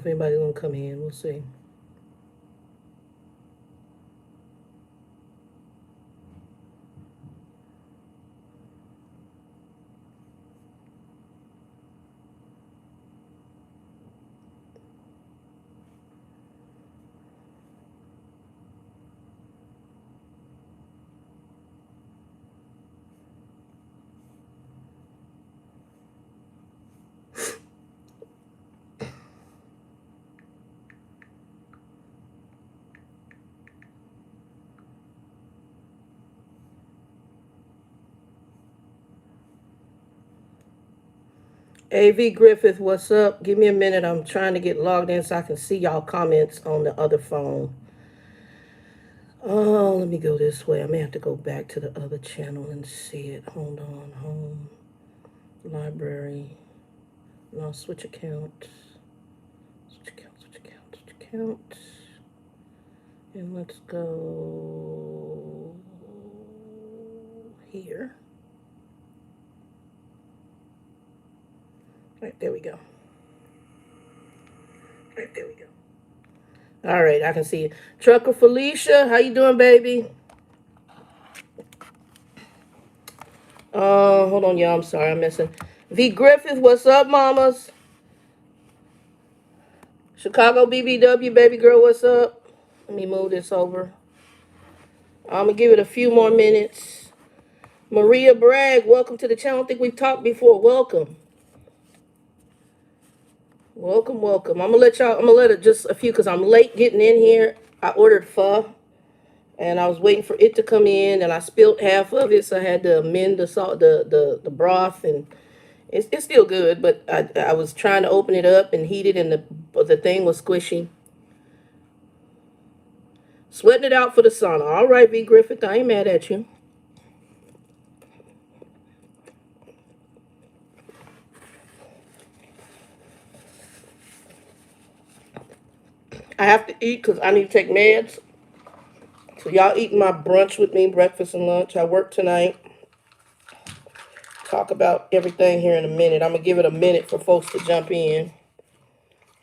if anybody's gonna come in. We'll see. AV Griffith, what's up? Give me a minute. I'm trying to get logged in so I can see y'all comments on the other phone. Oh, let me go this way. I may have to go back to the other channel and see it. Hold on. Home. Library. No, switch account. Switch account, switch account, switch account. And let's go here. Right, there we go. Right, there we go. All right, I can see it. Trucker Felicia, how you doing, baby? Hold on, y'all. I'm sorry, I'm missing. V Griffith, what's up, mamas? Chicago BBW, baby girl, what's up? Let me move this over. I'm gonna give it a few more minutes. Maria Bragg, welcome to the channel. I don't think we've talked before. Welcome. Welcome, welcome. I'm gonna let it just a few because I'm late getting in here. I ordered pho and I was waiting for it to come in and I spilled half of it, so I had to amend the salt, the broth, and it's still good, but I was trying to open it up and heat it, and the thing was squishy. Sweating it out for the sauna. All right, V Griffith, I ain't mad at you. I have to eat because I need to take meds. So y'all eating my brunch with me, breakfast and lunch. I work tonight. Talk about everything here in a minute. I'm going to give it a minute for folks to jump in.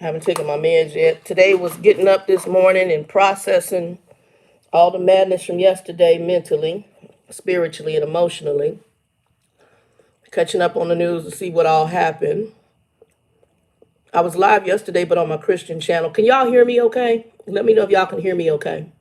I haven't taken my meds yet. Today was getting up this morning and processing all the madness from yesterday mentally, spiritually, and emotionally. Catching up on the news to see what all happened. I was live yesterday, but on my Christian channel. Can y'all hear me okay? Let me know if y'all can hear me okay.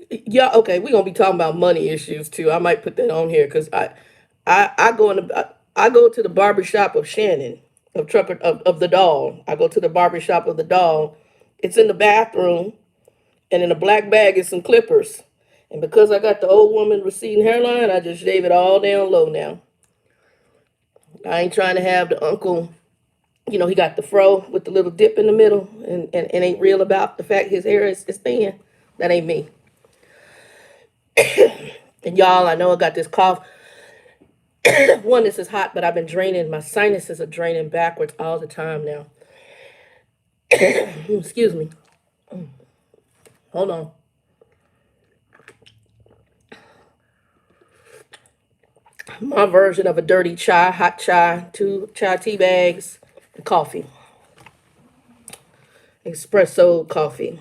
Yeah, okay, we're gonna be talking about money issues too. I might put that on here because I go to the barbershop of Shannon, of Trucker of the Doll. I go to the barbershop of the Doll. It's in the bathroom, and in a black bag is some clippers. And because I got the old woman receding hairline, I just shave it all down low now. I ain't trying to have the uncle, he got the fro with the little dip in the middle and ain't real about the fact his hair is thin. That ain't me. And y'all, I know I got this cough. One, this is hot, but I've been draining. My sinuses are draining backwards all the time now. Excuse me. Hold on. My version of a dirty chai, hot chai, 2 chai tea bags, and coffee. Espresso coffee.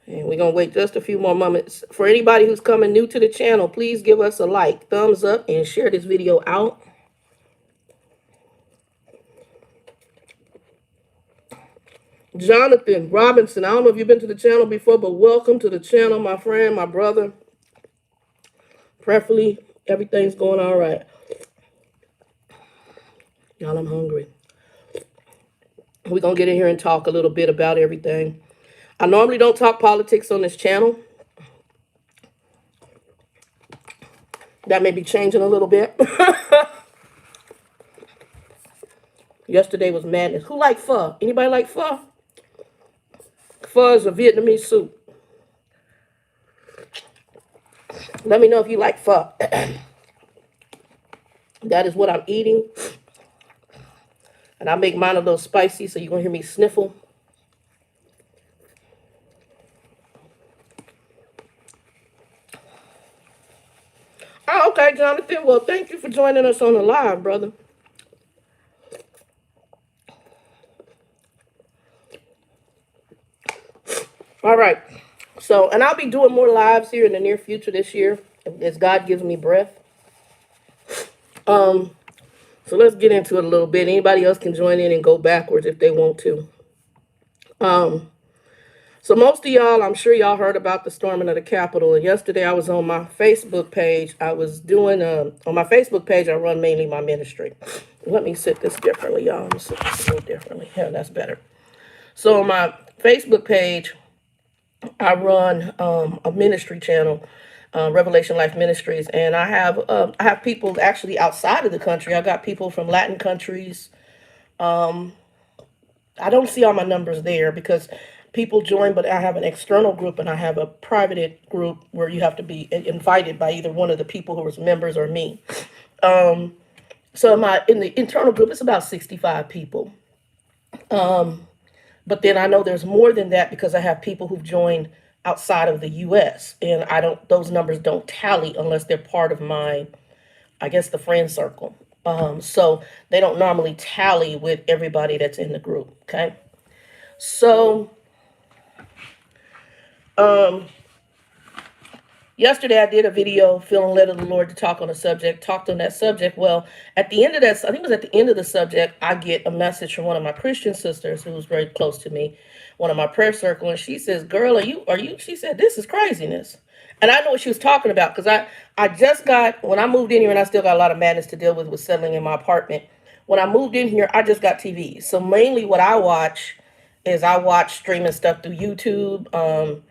And we're going to wait just a few more moments. For anybody who's coming new to the channel, please give us a like, thumbs up, and share this video out. Jonathan Robinson, I don't know if you've been to the channel before, but welcome to the channel, my friend, my brother. Preferably, everything's going all right. Y'all, I'm hungry. We're going to get in here and talk a little bit about everything. I normally don't talk politics on this channel. That may be changing a little bit. Yesterday was madness. Who like pho? Anybody like pho? Pho is a Vietnamese soup. Let me know if you like pho. That is what I'm eating. And I make mine a little spicy, so you're going to hear me sniffle. Oh, okay, Jonathan. Well, thank you for joining us on the live, brother. All right. So, and I'll be doing more lives here in the near future this year as God gives me breath. Um, so let's get into it a little bit. Anybody else can join in and go backwards if they want to. Um, so most of y'all, I'm sure y'all heard about the storming of the Capitol. And yesterday I was on my Facebook page. I was doing on my Facebook page. I run mainly my ministry. Let me set this differently, y'all. Let me set this a little differently. Yeah, that's better. So on my Facebook page, I run a ministry channel, Revelation Life Ministries, and I have people actually outside of the country. I got people from Latin countries. I don't see all my numbers there because people join, but I have an external group and I have a private group where you have to be invited by either one of the people who was members or me. So in the internal group, it's about 65 people. But then I know there's more than that because I have people who've joined outside of the US, and I don't those numbers don't tally unless they're part of my, I guess, the friend circle. So they don't normally tally with everybody that's in the group. Okay. So um yesterday I did a video feeling led of the Lord to talk on a subject, talked on that subject. Well, at the end of that, I think it was at the end of the subject, I get a message from one of my Christian sisters who was very close to me, one of my prayer circle, and she says, "Girl, are you?" She said, "This is craziness." And I know what she was talking about because I just got, when I moved in here, and I still got a lot of madness to deal with settling in my apartment. When I moved in here, I just got TV. So mainly what I watch is I watch streaming stuff through YouTube.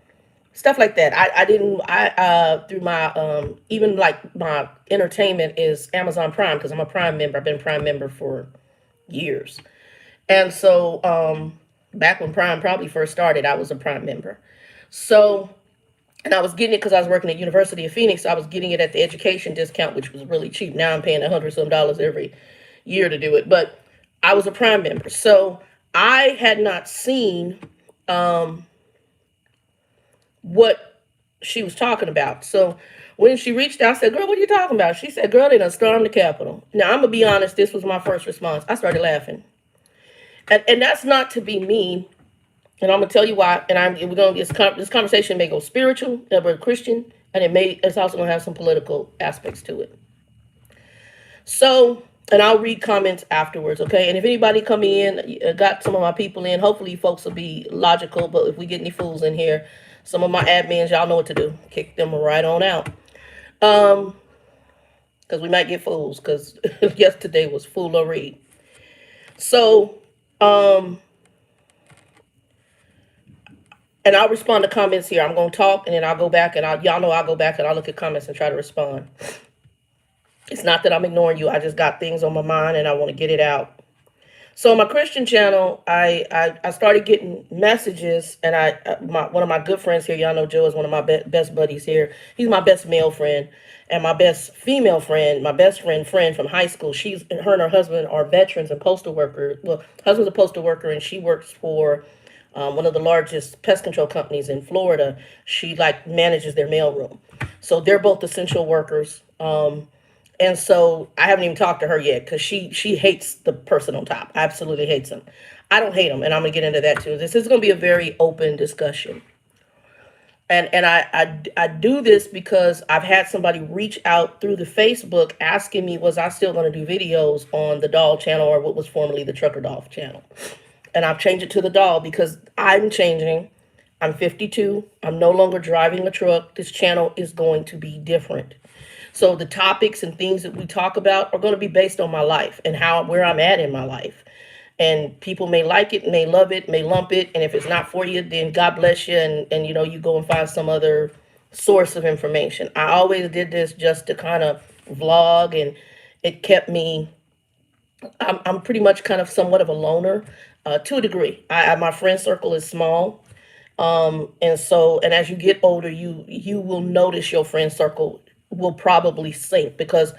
Stuff like that. I didn't I through my even like my entertainment is Amazon Prime because I'm a Prime member. I've been a Prime member for years. And so back when Prime probably first started, I was a Prime member. So, and I was getting it because I was working at University of Phoenix. So I was getting it at the education discount, which was really cheap. Now I'm paying $100 some every year to do it. But I was a Prime member. So I had not seen um what she was talking about. So when she reached out, I said, "Girl, what are you talking about?" She said, "Girl, they done stormed the Capitol." Now, I'm going to be honest, this was my first response. I started laughing. And that's not to be mean. And I'm going to tell you why. And we're going to this conversation may go spiritual, that we're Christian, and it's also going to have some political aspects to it. So, and I'll read comments afterwards, okay? And if anybody come in, got some of my people in, hopefully you folks will be logical. But if we get any fools in here, some of my admins, y'all know what to do. Kick them right on out. Because we might get fools, because yesterday was foolery. So, and I'll respond to comments here. I'm going to talk, and then I'll go back, and y'all know I'll go back, and I'll look at comments and try to respond. It's not that I'm ignoring you. I just got things on my mind, and I want to get it out. So on my Christian channel, I started getting messages, and one of my good friends here, y'all know Joe is one of my best buddies here. He's my best male friend, and my best female friend, my best friend from high school. Her and her husband are veterans and postal workers. Well, husband's a postal worker, and she works for one of the largest pest control companies in Florida. She like manages their mailroom. So they're both essential workers. And so I haven't even talked to her yet because she hates the person on top. Absolutely hates him. I don't hate him, and I'm gonna get into that too. This is gonna be a very open discussion. And I do this because I've had somebody reach out through the Facebook asking me, was I still gonna do videos on the Doll channel or what was formerly the Trucker Doll channel? And I've changed it to the Doll because I'm changing. I'm 52. I'm no longer driving a truck. This channel is going to be different. So the topics and things that we talk about are going to be based on my life and where I'm at in my life. And people may like it, may love it, may lump it. And if it's not for you, then God bless you. And you go and find some other source of information. I always did this just to kind of vlog, and it kept me, I'm pretty much kind of somewhat of a loner to a degree. My friend circle is small. And as you get older, you will notice your friend circle will probably shrink because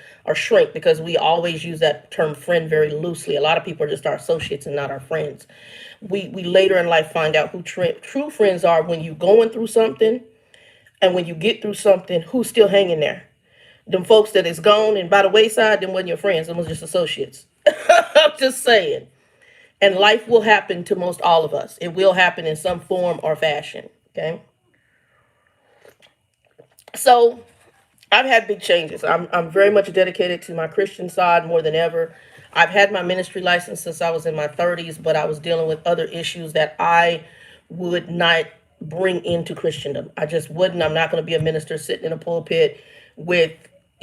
we always use that term friend very loosely. A lot of people are just our associates and not our friends. We later in life find out who true friends are when you're going through something, and when you get through something, who's still hanging there. Them folks that is gone and by the wayside, them wasn't your friends, them was just associates. I'm just saying. And life will happen to most all of us. It will happen in some form or fashion. Okay. So I've had big changes. I'm very much dedicated to my Christian side more than ever. I've had my ministry license since I was in my 30s, but I was dealing with other issues that I would not bring into Christendom. I just wouldn't. I'm not going to be a minister sitting in a pulpit with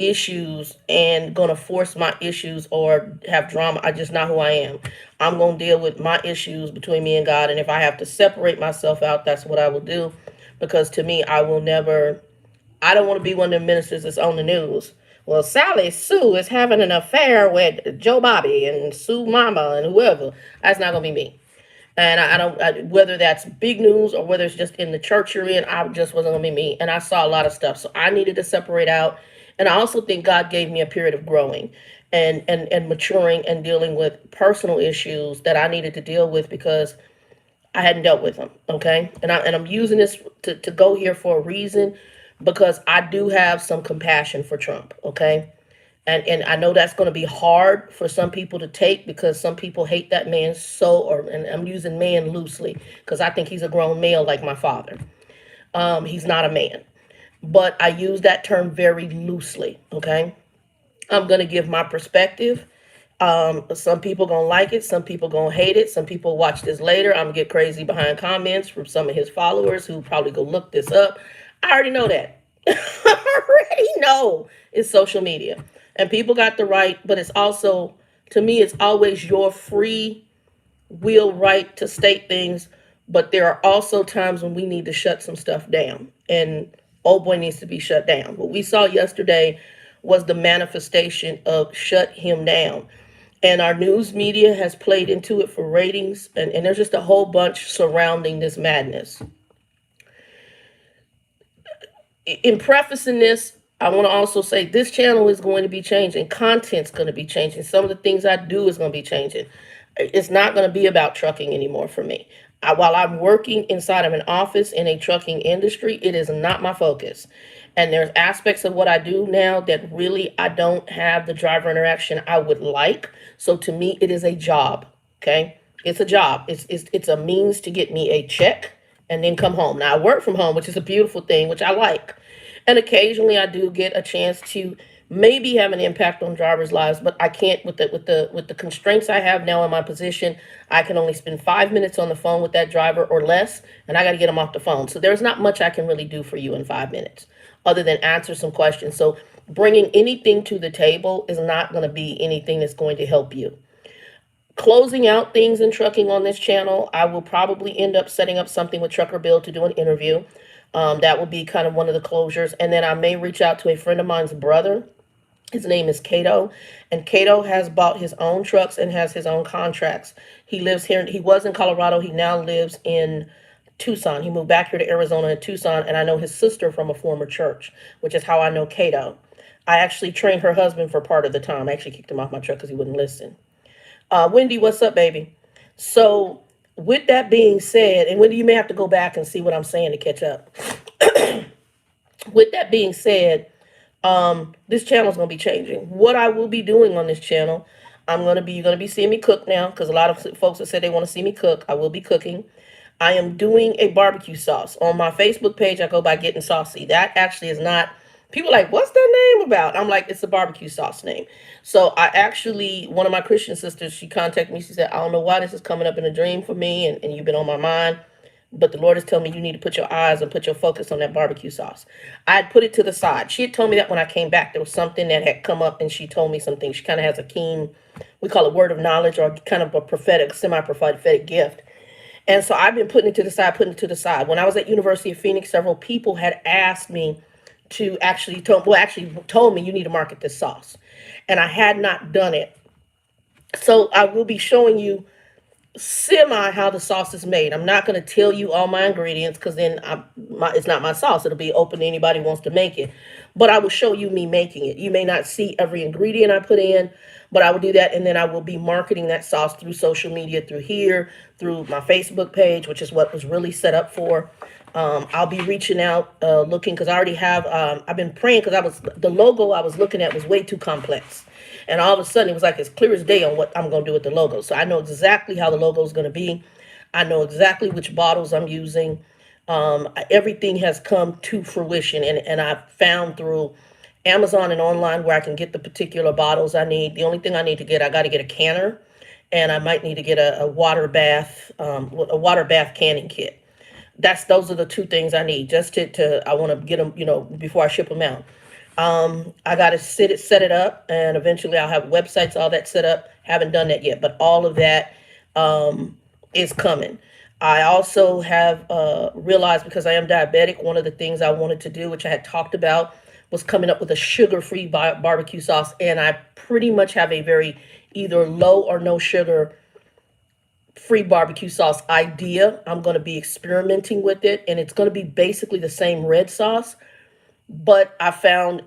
issues and going to force my issues or have drama. I just not who I am. I'm going to deal with my issues between me and God. And if I have to separate myself out, that's what I will do. Because to me, I will never, I don't want to be one of the ministers that's on the news. Well, Sally Sue is having an affair with Joe Bobby and Sue Mama and whoever. That's not going to be me. And I don't, whether that's big news or whether it's just in the church you're in, I just wasn't going to be me. And I saw a lot of stuff. So I needed to separate out. And I also think God gave me a period of growing and maturing and dealing with personal issues that I needed to deal with because I hadn't dealt with them. Okay. And I'm using this to go here for a reason because I do have some compassion for Trump. Okay. And I know that's going to be hard for some people to take because some people hate that man so, and I'm using man loosely because I think he's a grown male like my father. He's not a man, but I use that term very loosely. Okay. I'm going to give my perspective. Some people gonna like it, some people gonna hate it, some people watch this later. I'm gonna get crazy behind comments from some of his followers who probably go look this up. I already know that. I already know it's social media. And people got the right, but it's also, to me, it's always your free will right to state things. But there are also times when we need to shut some stuff down. And oh boy needs to be shut down. What we saw yesterday was the manifestation of shut him down. And our news media has played into it for ratings, and there's just a whole bunch surrounding this madness. In prefacing this, I want to also say this channel is going to be changing. Content's going to be changing. Some of the things I do is going to be changing. It's not going to be about trucking anymore for me. While I'm working inside of an office in a trucking industry, it is not my focus. And there's aspects of what I do now that really I don't have the driver interaction I would like. So to me, it is a job. Okay. It's a job. It's a means to get me a check and then come home. Now I work from home, which is a beautiful thing, which I like. And occasionally I do get a chance to maybe have an impact on drivers' lives, but I can't with the constraints I have now in my position. I can only spend 5 minutes on the phone with that driver or less, and I got to get them off the phone. So there's not much I can really do for you in 5 minutes other than answer some questions. So bringing anything to the table is not going to be anything that's going to help you. Closing out things in trucking on this channel, I will probably end up setting up something with Trucker Bill to do an interview. That will be kind of one of the closures. And then I may reach out to a friend of mine's brother. His name is Cato, and Cato has bought his own trucks and has his own contracts. He lives here. He was in Colorado. He now lives in Tucson. He moved back here to Arizona and Tucson, and I know his sister from a former church, which is how I know Cato. I actually trained her husband for part of the time. I actually kicked him off my truck because he wouldn't listen. Wendy, what's up, baby? So with that being said, and Wendy, you may have to go back and see what I'm saying to catch up. With that being said, this channel is going to be changing. What I will be doing on this channel, you're going to be seeing me cook now because a lot of folks have said they want to see me cook. I will be cooking. I am doing a barbecue sauce. On my Facebook page, I go by Getting Saucy. That actually is not, people are like, what's that name about? I'm like, it's a barbecue sauce name. So I actually, one of my Christian sisters, she contacted me. She said, I don't know why this is coming up in a dream for me and you've been on my mind. But the Lord is telling me you need to put your eyes and put your focus on that barbecue sauce. I had put it to the side. She had told me that when I came back, there was something that had come up and she told me something. She kind of has a keen, we call it word of knowledge or kind of a prophetic, semi-prophetic gift. And so I've been putting it to the side, putting it to the side. When I was at University of Phoenix, several people had asked me to actually told me you need to market this sauce. And I had not done it. So I will be showing you semi how the sauce is made. I'm not going to tell you all my ingredients because then it's not my sauce. It'll be open to anybody who wants to make it. But I will show you me making it. You may not see every ingredient I put in, but I will do that. And then I will be marketing that sauce through social media, through here, through my Facebook page, which is what was really set up for. I'll be reaching out, looking because I already have. I've been praying because the logo I was looking at was way too complex, and all of a sudden it was like as clear as day on what I'm going to do with the logo. So I know exactly how the logo is going to be. I know exactly which bottles I'm using. Everything has come to fruition, and I found through Amazon and online where I can get the particular bottles I need. The only thing I got to get a canner, and I might need to get a water bath canning kit. Those are the two things I need just to I want to get them, before I ship them out. I got to set it up, and eventually I'll have websites, all that set up. Haven't done that yet, but all of that is coming. I also have realized, because I am diabetic, one of the things I wanted to do, which I had talked about, was coming up with a sugar-free barbecue sauce, and I pretty much have a very either low or no sugar free barbecue sauce idea. I'm going to be experimenting with it, and it's going to be basically the same red sauce, but I found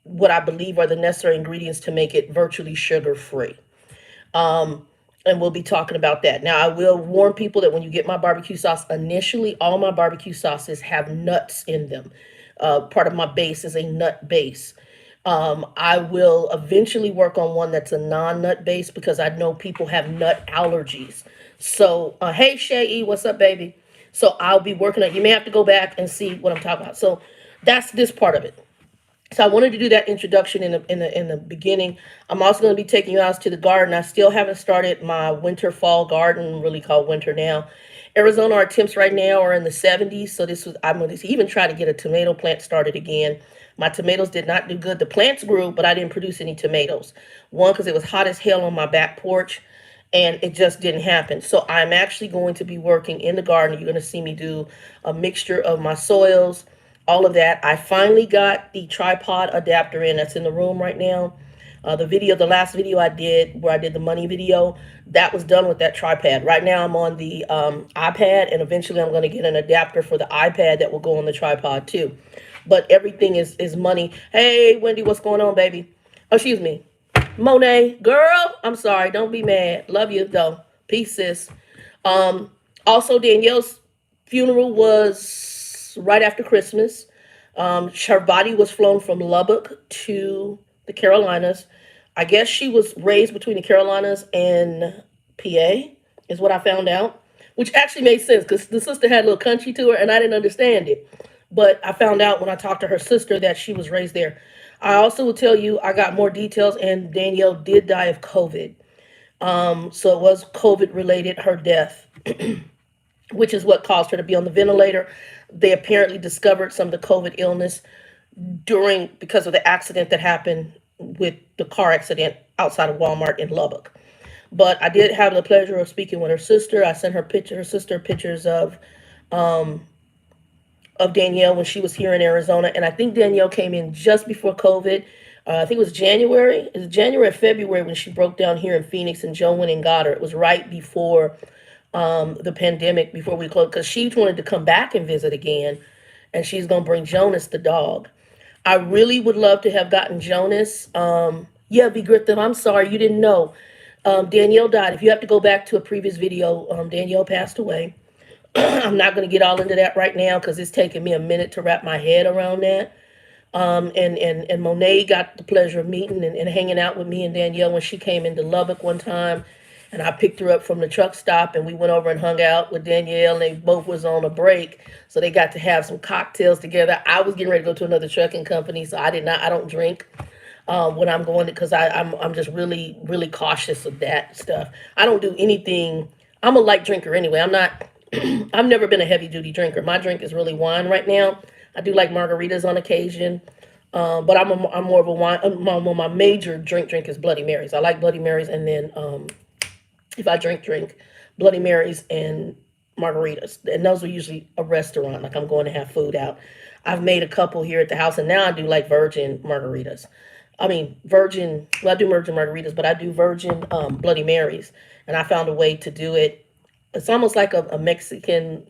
what I believe are the necessary ingredients to make it virtually sugar free. And we'll be talking about that. Now, I will warn people that when you get my barbecue sauce, initially, all my barbecue sauces have nuts in them. Part of my base is a nut base. I will eventually work on one that's a non-nut base because I know people have nut allergies. So, hey, Shay E, what's up, baby? So I'll be working on. You may have to go back and see what I'm talking about. So that's this part of it. So I wanted to do that introduction in the beginning. I'm also going to be taking you out to the garden. I still haven't started my winter fall garden, really called winter now. Arizona, our temps right now are in the 70s. So I'm going to even try to get a tomato plant started again. My tomatoes did not do good. The plants grew, but I didn't produce any tomatoes. One, because it was hot as hell on my back porch, and it just didn't happen. So I'm actually going to be working in the garden. You're going to see me do a mixture of my soils, all of that. I finally got the tripod adapter in. That's in the room right now. The last video I did, where I did the money video, that was done with that tripod. Right now I'm on the iPad, and eventually I'm going to get an adapter for the iPad that will go on the tripod too. But everything is money. Hey, Wendy, what's going on, baby? Oh, excuse me. Monet, girl, I'm sorry. Don't be mad. Love you, though. Peace, sis. Also, Danielle's funeral was right after Christmas. Her body was flown from Lubbock to the Carolinas. I guess she was raised between the Carolinas and PA, is what I found out, which actually made sense because the sister had a little country to her, and I didn't understand it. But I found out when I talked to her sister that she was raised there. I also will tell you I got more details, and Danielle did die of COVID. So it was COVID related, her death, which is what caused her to be on the ventilator. They apparently discovered some of the COVID illness because of the accident that happened with the car accident outside of Walmart in Lubbock. But I did have the pleasure of speaking with her sister. I sent her sister pictures of Danielle when she was here in Arizona. And I think Danielle came in just before COVID. I think it was January. It was January or February when she broke down here in Phoenix, and Joe went and got her. It was right before the pandemic, before we closed, because she wanted to come back and visit again. And she's going to bring Jonas, the dog. I really would love to have gotten Jonas. Yeah, Vigritha, I'm sorry, you didn't know. Danielle died. If you have to go back to a previous video, Danielle passed away. I'm not going to get all into that right now because it's taken me a minute to wrap my head around that. And Monet got the pleasure of meeting and hanging out with me and Danielle when she came into Lubbock one time. And I picked her up from the truck stop, and we went over and hung out with Danielle, and they both was on a break. So they got to have some cocktails together. I was getting ready to go to another trucking company, so I don't drink when I'm going, because I'm just really, really cautious of that stuff. I don't do anything. I'm a light drinker anyway. I'm not, I've never been a heavy duty drinker. My drink is really wine right now. I do like margaritas on occasion. But I'm more of a wine. My major drink is Bloody Marys. I like Bloody Marys, and then if I drink Bloody Marys and margaritas. And those are usually a restaurant, like I'm going to have food out. I've made a couple here at the house, and now I do like virgin margaritas. I mean, I do virgin margaritas, but I do virgin Bloody Marys. And I found a way to do it. It's almost like a Mexican,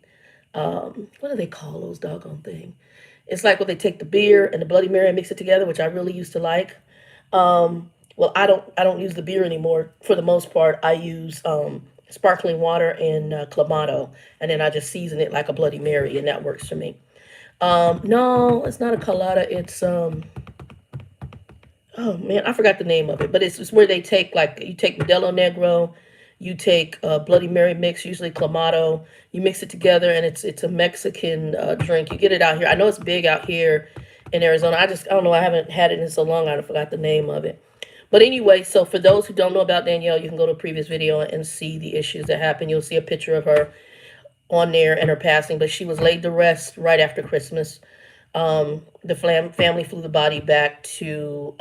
what do they call those doggone thing? It's like when they take the beer and the Bloody Mary and mix it together, which I really used to like. Well, I don't use the beer anymore. For the most part, I use sparkling water and clamato, and then I just season it like a Bloody Mary, and that works for me. No, it's not a colada. It's oh man, I forgot the name of it, but it's where they take, like, you take Modelo Negro, you take Bloody Mary mix, usually clamato, you mix it together, and it's a Mexican drink. You get it out here. I know it's big out here in Arizona. I don't know. I haven't had it in so long. I forgot the name of it. But anyway, so for those who don't know about Danielle, you can go to a previous video and see the issues that happened. You'll see a picture of her on there and her passing, but she was laid to rest right after Christmas. The family flew the body back to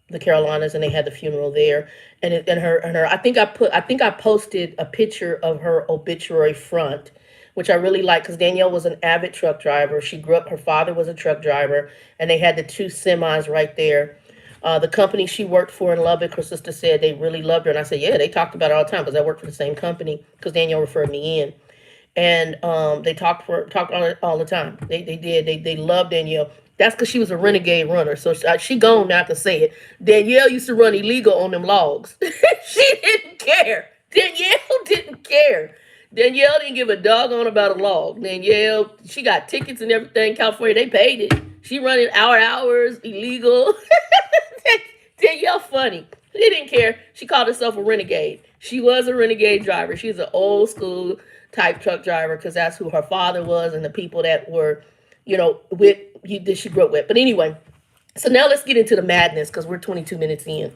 the Carolinas, and they had the funeral there. And I think I posted a picture of her obituary front, which I really like, because Danielle was an avid truck driver. She grew up. Her father was a truck driver, and they had the two semis right there. The company she worked for in Lubbock, her sister said they really loved her, and I said, yeah, they talked about it all the time because I worked for the same company, because Danielle referred me in. And they talked on it all the time. They did. They loved Danielle. That's because she was a renegade runner. So she gone now to say it. Danielle used to run illegal on them logs. She didn't care. Danielle didn't care. Danielle didn't give a doggone about a log. Danielle, she got tickets and everything. California, they paid it. She running hours illegal. Danielle funny. She didn't care. She called herself a renegade. She was a renegade driver. She's an old school type truck driver, because that's who her father was and the people that were, with you that she grew up with. But anyway, so now let's get into the madness, because we're 22 minutes in.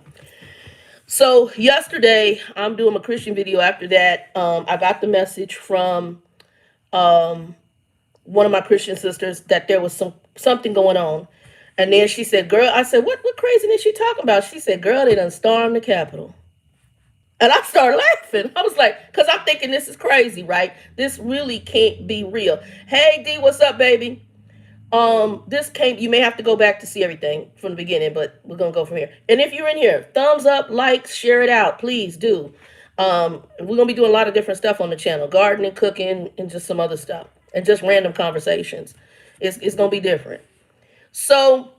So yesterday, I'm doing a Christian video. After that, I got the message from one of my Christian sisters that there was something going on. And then she said, girl, I said, what craziness she talking about? She said, girl, they done stormed the Capitol. And I started laughing. I was like, because I'm thinking this is crazy, right? This really can't be real. Hey, D, what's up, baby? You may have to go back to see everything from the beginning, but we're going to go from here. And if you're in here, thumbs up, likes, share it out. Please do. We're going to be doing a lot of different stuff on the channel. Gardening, cooking, and just some other stuff. And just random conversations. It's going to be different. So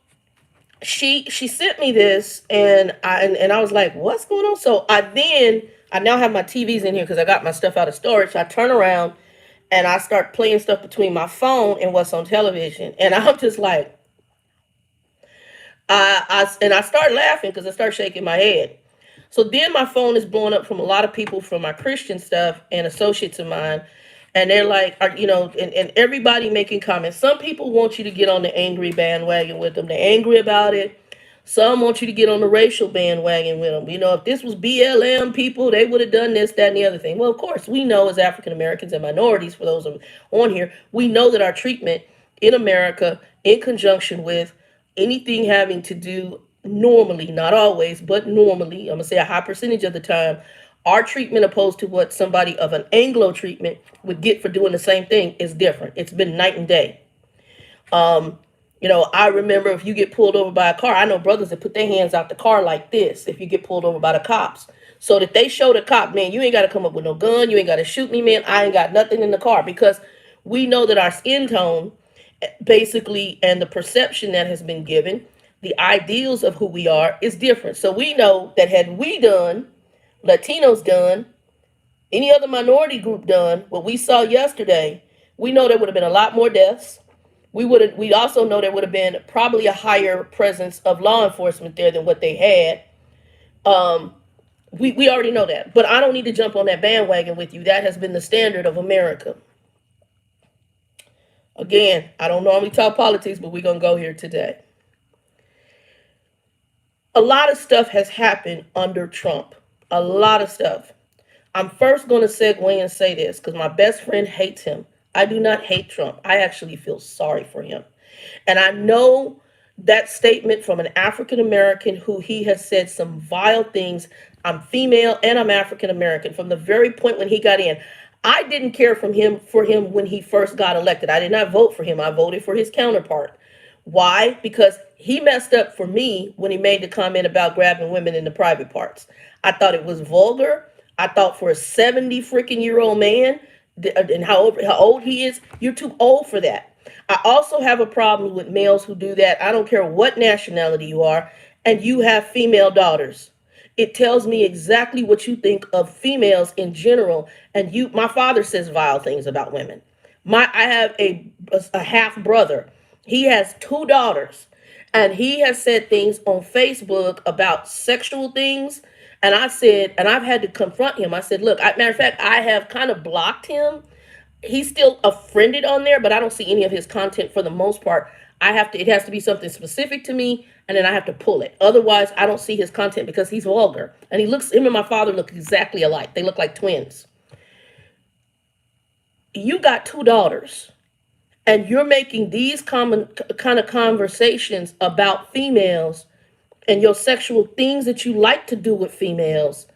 she sent me this, and I was like, what's going on? So I now have my TVs in here because I got my stuff out of storage. So I turn around and I start playing stuff between my phone and what's on television. And I'm just like, I start laughing because I start shaking my head. So then my phone is blowing up from a lot of people from my Christian stuff and associates of mine. And they're like, and everybody making comments. Some people want you to get on the angry bandwagon with them. They're angry about it. Some want you to get on the racial bandwagon with them. If this was BLM people, they would have done this, that, and the other thing. Well, of course, we know as African Americans and minorities, for those on here, we know that our treatment in America, in conjunction with anything having to do normally, not always, but normally, I'm going to say a high percentage of the time, our treatment opposed to what somebody of an Anglo treatment would get for doing the same thing is different. It's been night and day. I remember if you get pulled over by a car, I know brothers that put their hands out the car like this if you get pulled over by the cops. So that they show the cop, man, you ain't got to come up with no gun. You ain't got to shoot me, man. I ain't got nothing in the car, because we know that our skin tone, basically, and the perception that has been given, the ideals of who we are is different. So we know that had we done, Latinos done, any other minority group done what we saw yesterday, we know there would have been a lot more deaths. We also know there would have been probably a higher presence of law enforcement there than what they had. We already know that, but I don't need to jump on that bandwagon with you. That has been the standard of America. Again, I don't normally talk politics, but we're going to go here today. A lot of stuff has happened under Trump. A lot of stuff. I'm first going to segue and say this because my best friend hates him. I do not hate Trump. I actually feel sorry for him. And I know that statement from an African American who he has said some vile things. I'm female and I'm African American. From the very point when he got in, I didn't care for him when he first got elected. I did not vote for him. I voted for his counterpart. Why? Because he messed up for me when he made the comment about grabbing women in the private parts. I thought it was vulgar. I thought for a 70 freaking year old man, and how old he is, you're too old for that. I also have a problem with males who do that. I don't care what nationality you are, and you have female daughters. It tells me exactly what you think of females in general. And my father says vile things about women. I have a half brother. He has two daughters, and he has said things on Facebook about sexual things. And I said, and I've had to confront him. I said, look, matter of fact, I have kind of blocked him. He's still a friended on there, but I don't see any of his content for the most part. It has to be something specific to me, and then I have to pull it. Otherwise, I don't see his content because he's vulgar. And him and my father look exactly alike. They look like twins. You got two daughters, and you're making these common kind of conversations about females and your sexual things that you like to do with females,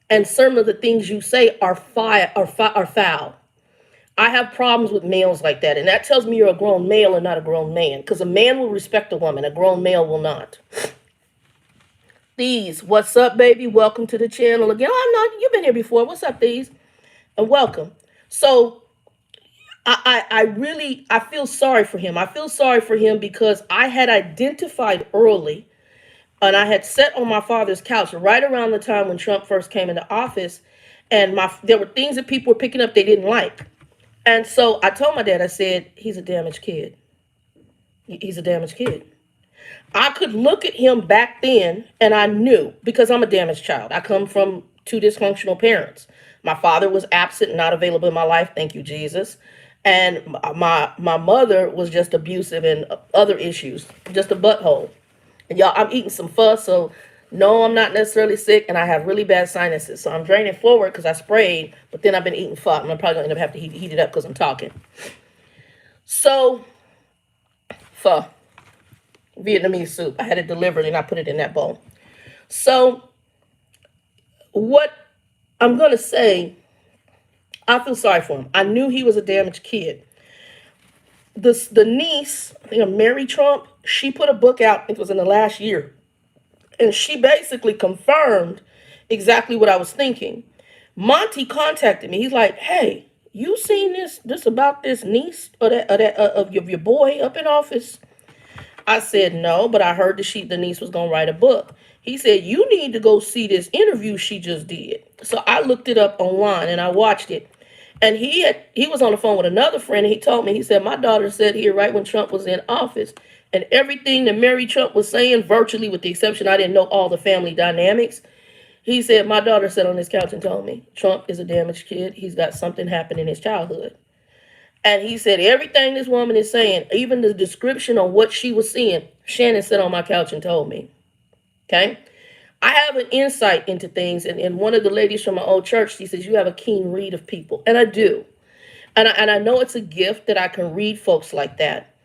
and some of the things you say are foul. I have problems with males like that, and that tells me you're a grown male and not a grown man, because a man will respect a woman, a grown male will not. These, what's up, baby? Welcome to the channel again. Oh, no, you've been here before. What's up, These? And welcome. So I feel sorry for him. I feel sorry for him because I had identified early, and I had sat on my father's couch right around the time when Trump first came into office, and there were things that people were picking up they didn't like. And so I told my dad, I said, he's a damaged kid. He's a damaged kid. I could look at him back then, and I knew, because I'm a damaged child. I come from two dysfunctional parents. My father was absent, not available in my life. Thank you, Jesus. And my mother was just abusive and other issues, just a butthole. And y'all, I'm eating some pho, so no, I'm not necessarily sick, and I have really bad sinuses. So I'm draining forward because I sprayed, but then I've been eating pho. I'm probably going to end up having to heat it up because I'm talking. So, pho, Vietnamese soup. I had it delivered, and I put it in that bowl. So, what I'm going to say, I feel sorry for him. I knew he was a damaged kid. The niece, I think Mary Trump, she put a book out, I think it was in the last year. And she basically confirmed exactly what I was thinking. Monty contacted me. He's like, hey, you seen this about this niece of your boy up in office? I said, no, but I heard the niece was going to write a book. He said, you need to go see this interview she just did. So I looked it up online and I watched it. And he was on the phone with another friend, and he told me, he said, my daughter said here right when Trump was in office, and everything that Mary Trump was saying, virtually with the exception, I didn't know all the family dynamics. He said, my daughter sat on this couch and told me, Trump is a damaged kid. He's got something happen in his childhood. And he said, everything this woman is saying, even the description on what she was seeing, Shannon sat on my couch and told me. Okay? I have an insight into things. And one of the ladies from my old church, she says, you have a keen read of people. And I do. And I know it's a gift that I can read folks like that.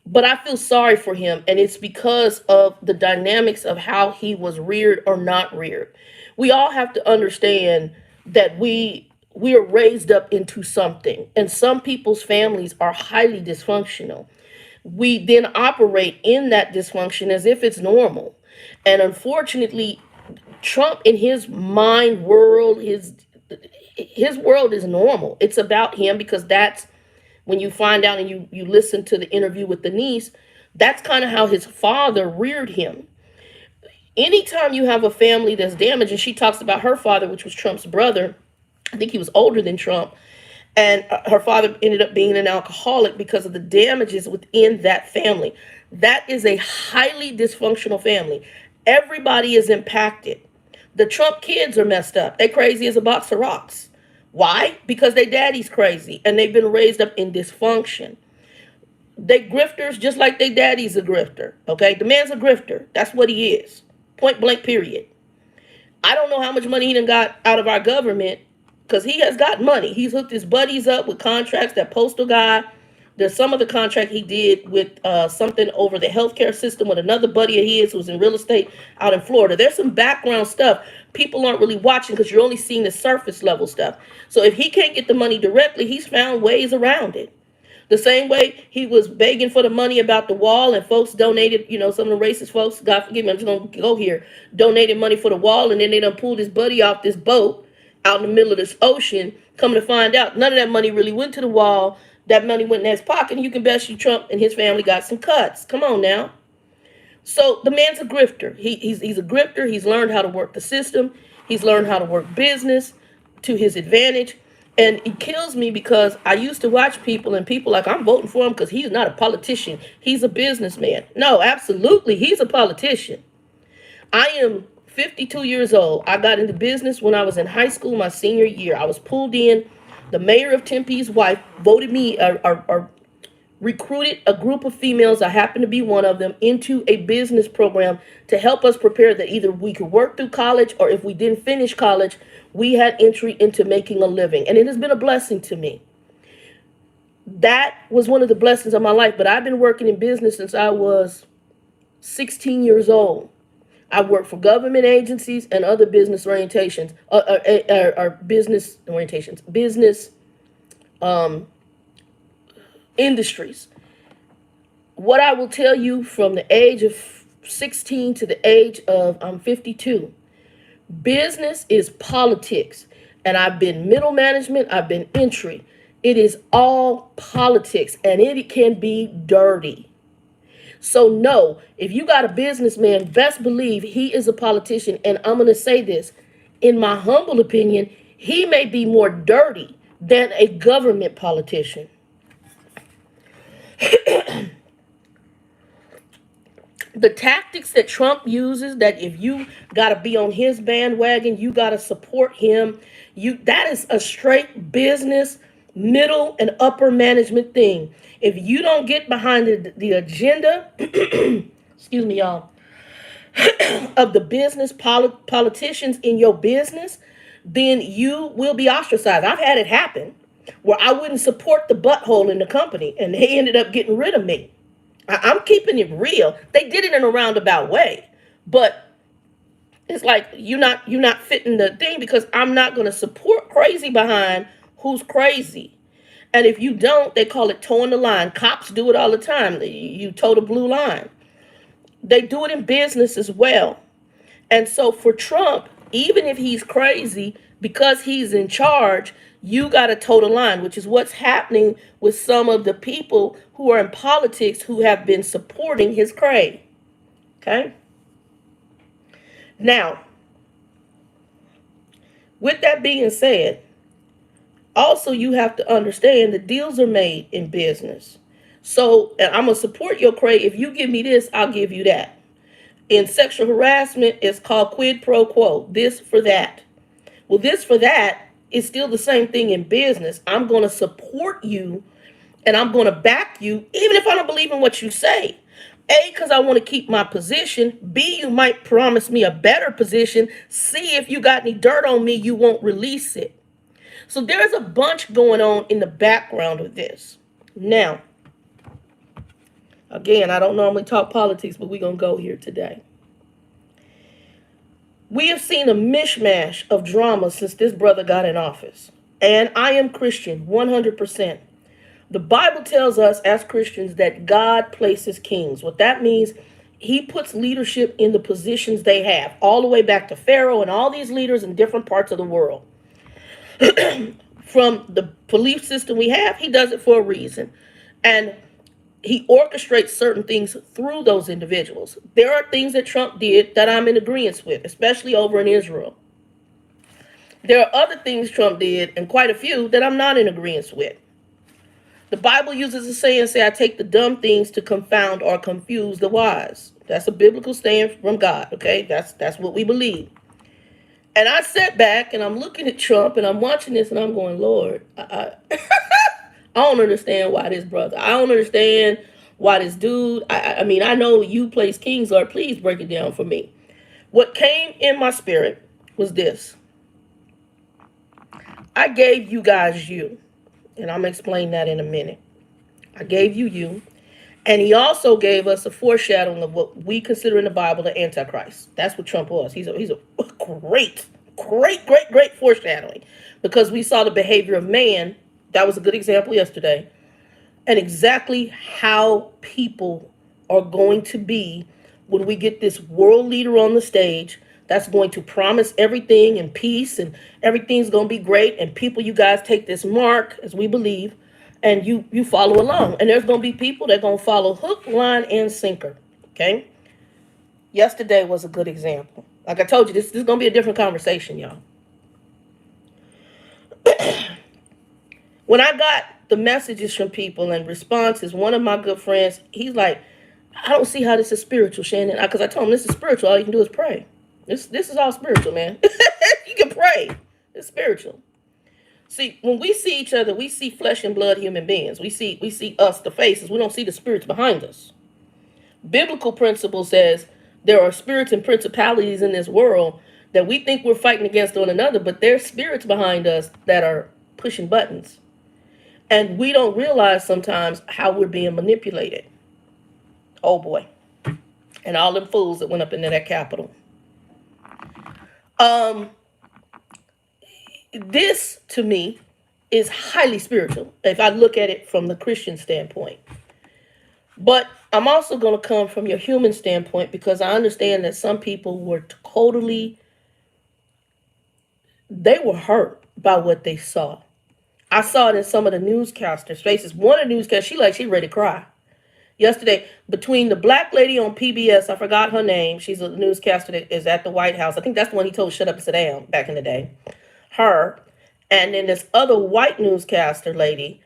But I feel sorry for him, and it's because of the dynamics of how he was reared or not reared. We all have to understand that we are raised up into something, and some people's families are highly dysfunctional. We then operate in that dysfunction as if it's normal. And unfortunately, Trump in his mind world, his world is normal. It's about him, because that's when you find out and you listen to the interview with the niece, that's kind of how his father reared him. Anytime you have a family that's damaged, and she talks about her father, which was Trump's brother, I think he was older than Trump, and her father ended up being an alcoholic because of the damages within that family. That is a highly dysfunctional family. Everybody is impacted. The Trump kids are messed up. They're crazy as a box of rocks. Why? Because their daddy's crazy and they've been raised up in dysfunction. They grifters just like their daddy's a grifter. Okay? The man's a grifter. That's what he is. Point blank, period. I don't know how much money he done got out of our government, because he has got money. He's hooked his buddies up with contracts. That postal guy, there's some of the contract he did with something over the healthcare system with another buddy of his who was in real estate out in Florida. There's some background stuff people aren't really watching because you're only seeing the surface level stuff. So if he can't get the money directly, he's found ways around it. The same way he was begging for the money about the wall, and folks donated, some of the racist folks, God forgive me, I'm just going to go here, donated money for the wall, and then they done pulled his buddy off this boat out in the middle of this ocean. Coming to find out, none of that money really went to the wall. That money went in his pocket, and you can bet you Trump and his family got some cuts. Come on now. So the man's a grifter. He's a grifter. He's learned how to work the system. He's learned how to work business to his advantage. And it kills me because I used to watch people and people like, I'm voting for him because he's not a politician. He's a businessman. No, absolutely. He's a politician. I am 52 years old. I got into business when I was in high school, my senior year. I was pulled in. The mayor of Tempe's wife voted me, or recruited a group of females, I happen to be one of them, into a business program to help us prepare that either we could work through college, or if we didn't finish college, we had entry into making a living. And it has been a blessing to me. That was one of the blessings of my life. But I've been working in business since I was 16 years old. I worked for government agencies and other business orientations, or business orientations, business industries. What I will tell you, from the age of 16 to the age of I'm 52, business is politics. And I've been middle management, I've been entry. It is all politics, and it can be dirty. So no, if you got a businessman, best believe he is a politician. And I'm going to say this, in my humble opinion, he may be more dirty than a government politician. The tactics that Trump uses, that if you got to be on his bandwagon, you got to support him, that is a straight business middle and upper management thing. If you don't get behind the agenda, excuse me, y'all, of the business politicians in your business, then you will be ostracized. I've had it happen where I wouldn't support the butthole in the company, and they ended up getting rid of me. I'm keeping it real. They did it in a roundabout way, but it's like you're not fitting the thing, because I'm not going to support crazy behind who's crazy. And if you don't, they call it towing the line. Cops do it all the time. You toe the blue line. They do it in business as well. And so for Trump, even if he's crazy, because he's in charge, you got to toe the line, which is what's happening with some of the people who are in politics who have been supporting his craze. Okay? Now, with that being said, also you have to understand that deals are made in business. So I'm going to support your craze. If you give me this, I'll give you that. In sexual harassment, it's called quid pro quo. This for that. Well, this for that is still the same thing in business. I'm going to support you and I'm going to back you, even if I don't believe in what you say. A, because I want to keep my position. B, you might promise me a better position. C, if you got any dirt on me, you won't release it. So there's a bunch going on in the background of this. Now, again, I don't normally talk politics, but we're going to go here today. We have seen a mishmash of drama since this brother got in office. And I am Christian, 100%. The Bible tells us as Christians that God places kings. What that means, he puts leadership in the positions they have, all the way back to Pharaoh and all these leaders in different parts of the world. From the belief system we have, he does it for a reason. And he orchestrates certain things through those individuals. There are things that Trump did that I'm in agreement with, especially over in Israel. There are other things Trump did, and quite a few, that I'm not in agreement with. The Bible uses a saying, I take the dumb things to confound or confuse the wise. That's a biblical stand from God, okay? That's what we believe. And I sat back and I'm looking at Trump and I'm watching this and I'm going, Lord, I don't understand why this brother. I don't understand why this dude. I mean, I know you place kings, Lord. Please break it down for me. What came in my spirit was this. I gave you guys you. And I'm going to explain that in a minute. I gave you you. And he also gave us a foreshadowing of what we consider in the Bible the Antichrist. That's what Trump was. He's a great foreshadowing. Because we saw the behavior of man. That was a good example yesterday. And exactly how people are going to be when we get this world leader on the stage that's going to promise everything and peace and everything's going to be great. And people, you guys take this mark, as we believe, and you follow along. And there's going to be people that are going to follow hook, line, and sinker. Okay? Yesterday was a good example. Like I told you, this is going to be a different conversation, y'all. When I got the messages from people and responses, one of my good friends, he's like, I don't see how this is spiritual, Shannon. Because I told him this is spiritual. All you can do is pray. This is all spiritual, man. You can pray. It's spiritual. See, when we see each other, we see flesh and blood human beings. We see us, the faces. We don't see the spirits behind us. Biblical principle says there are spirits and principalities in this world that we think we're fighting against one another, but there's spirits behind us that are pushing buttons. And we don't realize sometimes how we're being manipulated. Oh boy. And all them fools that went up into that Capitol. Um, this to me is highly spiritual if I look at it from the Christian standpoint. But I'm also going to come from your human standpoint because I understand that some people were totally, they were hurt by what they saw. I saw it in some of the newscasters' faces. One of the newscasters, she ready to cry. Yesterday, between the black lady on PBS, I forgot her name. She's a newscaster that is at the White House. I think that's the one he told shut up and sit down back in the day. Her. And then this other white newscaster lady,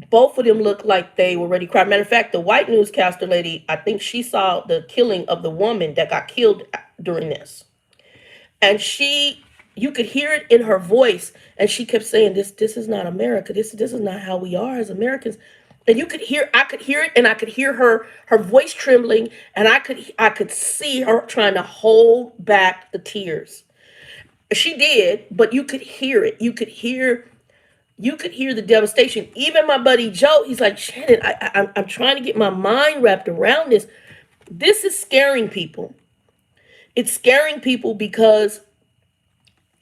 both of them looked like they were ready to cry. Matter of fact, the white newscaster lady, I think she saw the killing of the woman that got killed during this. And you could hear it in her voice. And she kept saying, this is not America. This is not how we are as Americans. And I could hear it, and I could hear her voice trembling, and I could see her trying to hold back the tears. She did, but you could hear it. You could hear the devastation. Even my buddy Joe, he's like, Shannon, I'm trying to get my mind wrapped around this. This is scaring people. It's scaring people because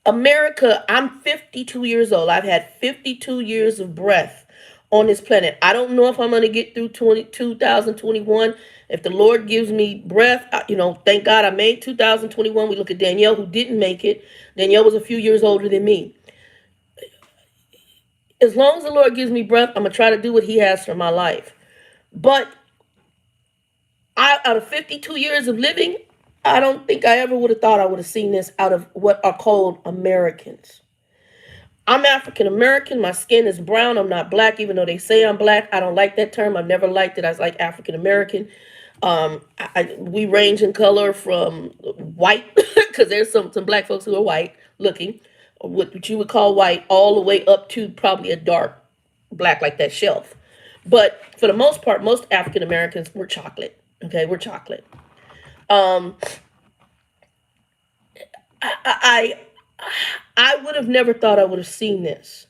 America, I'm 52 years old. I've had 52 years of breath on this planet. I don't know if I'm going to get through 2021. If the Lord gives me breath, thank God I made 2021. We look at Danielle, who didn't make it. Danielle was a few years older than me. As long as the Lord gives me breath, I'm going to try to do what he has for my life. But out of 52 years of living, I don't think I ever would have thought I would have seen this out of what are called Americans. I'm African American. My skin is brown. I'm not black, even though they say I'm black. I don't like that term. I've never liked it. I was like African American. We range in color from white, because there's some black folks who are white looking, what you would call white, all the way up to probably a dark black, like that shelf. But for the most part, most African Americans, we're chocolate. Okay, we're chocolate. Um, I I would have never thought I would have seen this.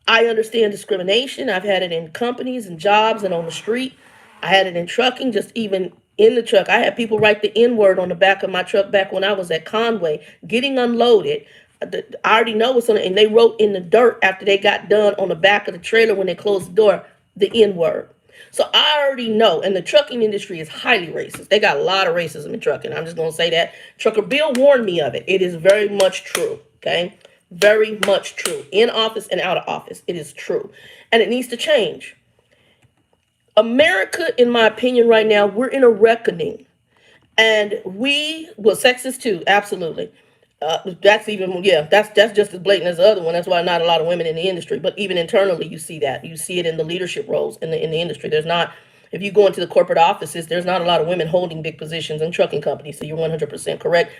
I understand discrimination. I've had it in companies and jobs and on the street. I had it in trucking, just even in the truck. I had people write the N word on the back of my truck back when I was at Conway getting unloaded. I already know what's on it. And they wrote in the dirt after they got done on the back of the trailer when they closed the door, the N word. So I already know. And the trucking industry is highly racist. They got a lot of racism in trucking. I'm just going to say that. Trucker Bill warned me of it. It is very much true. Okay. Very much true. In office and out of office. It is true. And it needs to change. America, in my opinion, right now, we're in a reckoning. And sexist too, absolutely. That's just as blatant as the other one. That's why not a lot of women in the industry. But even internally, you see that. You see it in the leadership roles in the industry. There's not, if you go into the corporate offices, there's not a lot of women holding big positions in trucking companies. So you're 100% correct.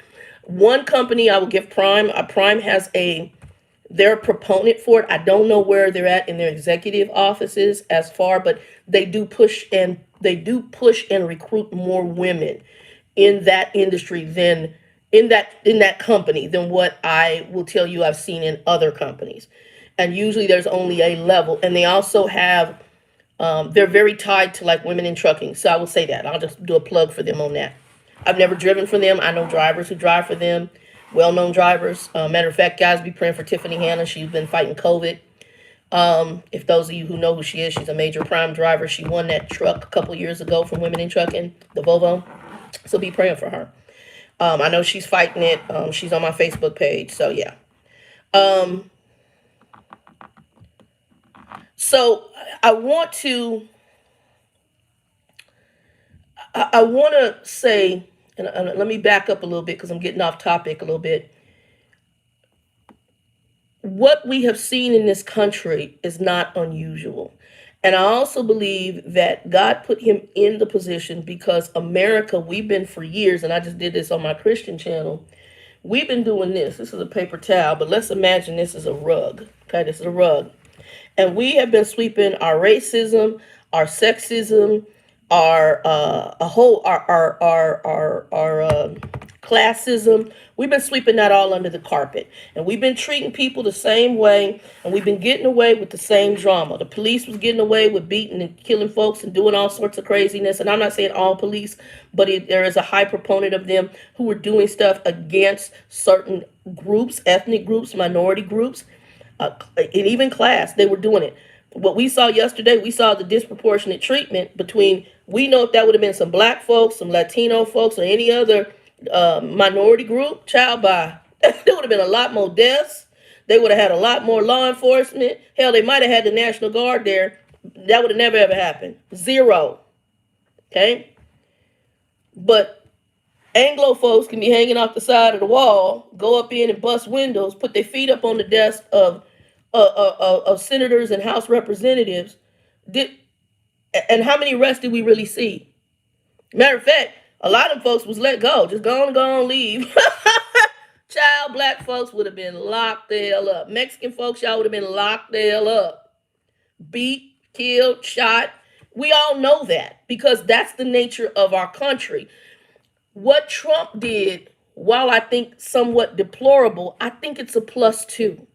One company I will give Prime. Prime has they're a proponent for it. I don't know where they're at in their executive offices as far, but they do push and recruit more women in that industry than in that company than what I will tell you I've seen in other companies. And usually there's only a level, and they also have they're very tied to like women in trucking. So I will say that. I'll just do a plug for them on that. I've never driven for them. I know drivers who drive for them, well-known drivers. Matter of fact, guys, be praying for Tiffany Hanna. She's been fighting COVID. If those of you who know who she is, she's a major Prime driver. She won that truck a couple years ago from Women in Trucking, the Volvo. So be praying for her. I know she's fighting it. She's on my Facebook page. So yeah. Um, so I want to I want to say and let me back up a little bit because I'm getting off topic a little bit. What we have seen in this country is not unusual. And I also believe that God put him in the position because America, we've been for years, and I just did this on my Christian channel. We've been doing this. This is a paper towel, but let's imagine this is a rug. Okay, this is a rug. And we have been sweeping our racism, our sexism, our a whole our classism. We've been sweeping that all under the carpet, and we've been treating people the same way, and we've been getting away with the same drama. The police was getting away with beating and killing folks and doing all sorts of craziness. And I'm not saying all police, but there is a high proponent of them who were doing stuff against certain groups, ethnic groups, minority groups, and even class. They were doing it. What we saw yesterday, we saw the disproportionate treatment between, we know if that would have been some black folks, some Latino folks, or any other minority group, child, by there would have been a lot more deaths. They would have had a lot more law enforcement. Hell, they might have had the National Guard there. That would have never ever happened. Zero. Okay? But Anglo folks can be hanging off the side of the wall, go up in and bust windows, put their feet up on the desk of senators and House representatives. And how many arrests did we really see? Matter of fact, a lot of folks was let go. Just go on, leave. Child, black folks would have been locked the hell up. Mexican folks, y'all would have been locked the hell up. Beat, killed, shot. We all know that because that's the nature of our country. What Trump did, while I think somewhat deplorable, I think it's a plus too.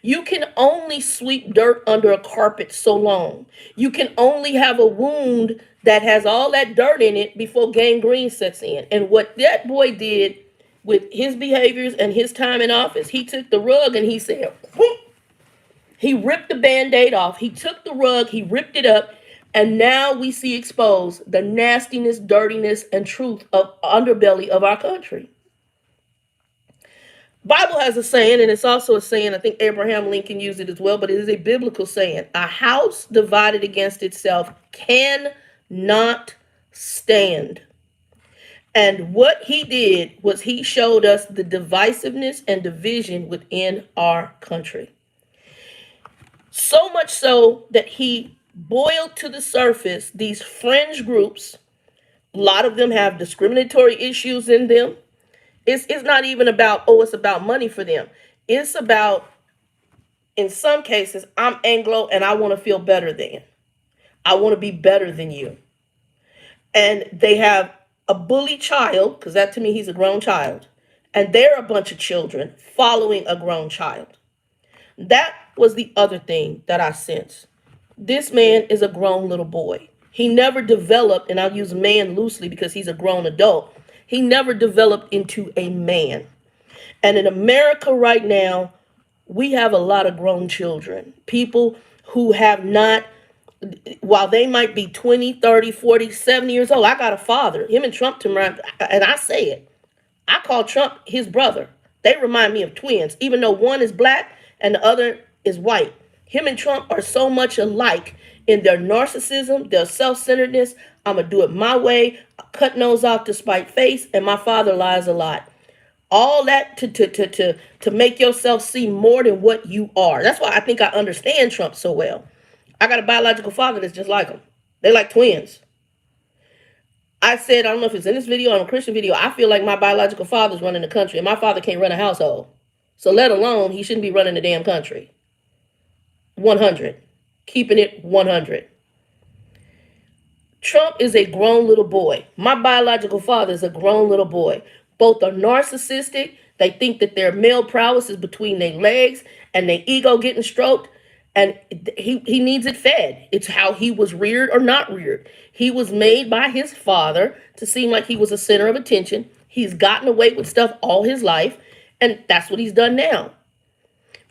You can only sweep dirt under a carpet so long. You can only have a wound that has all that dirt in it before gangrene sets in. And what that boy did with his behaviors and his time in office, he took the rug and he said, whoop. He ripped the Band-Aid off. He took the rug, he ripped it up, and now we see exposed the nastiness, dirtiness, and truth of underbelly of our country. Bible has a saying, and it's also a saying, I think Abraham Lincoln used it as well, but it is a biblical saying. A house divided against itself cannot stand. And what he did was he showed us the divisiveness and division within our country. So much so that he boiled to the surface these fringe groups. A lot of them have discriminatory issues in them. It's not even about, it's about money for them. It's about, in some cases, I'm Anglo and I want to feel better than. I want to be better than you. And they have a bully child, because that to me, he's a grown child. And they're a bunch of children following a grown child. That was the other thing that I sensed. This man is a grown little boy. He never developed, and I'll use man loosely because he's a grown adult. He never developed into a man. And in America right now, we have a lot of grown children, people who have not, while they might be 20, 30, 40, 70 years old. I got a father, him and Trump, and I say it. I call Trump his brother. They remind me of twins, even though one is black and the other is white. Him and Trump are so much alike in their narcissism, their self-centeredness. I'm going to do it my way, cut nose off to spite face, and my father lies a lot. All that to make yourself see more than what you are. That's why I think I understand Trump so well. I got a biological father that's just like him. They're like twins. I said, I don't know if it's in this video or in a Christian video, I feel like my biological father's running the country, and my father can't run a household. So let alone, he shouldn't be running the damn country. 100. Keeping it 100. Trump is a grown little boy. My biological father is a grown little boy. Both are narcissistic. They think that their male prowess is between their legs and their ego getting stroked. And he needs it fed. It's how he was reared or not reared. He was made by his father to seem like he was a center of attention. He's gotten away with stuff all his life. And that's what he's done now.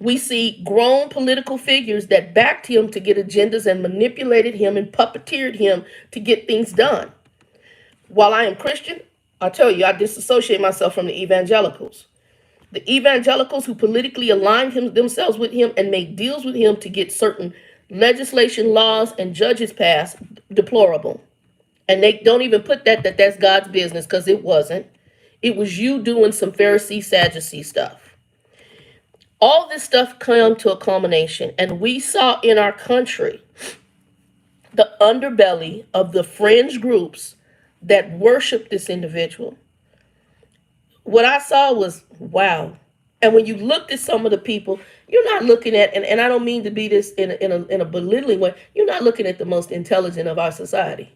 We see grown political figures that backed him to get agendas and manipulated him and puppeteered him to get things done. While I am Christian, I tell you, I disassociate myself from the evangelicals. The evangelicals who politically aligned themselves with him and made deals with him to get certain legislation, laws, and judges passed, deplorable. And they don't even put that's God's business, because it wasn't. It was you doing some Pharisee, Sadducee stuff. All this stuff came to a culmination, and we saw in our country the underbelly of the fringe groups that worship this individual. What I saw was wow. And when you looked at some of the people, you're not looking at, and I don't mean to be this in a belittling way, you're not looking at the most intelligent of our society.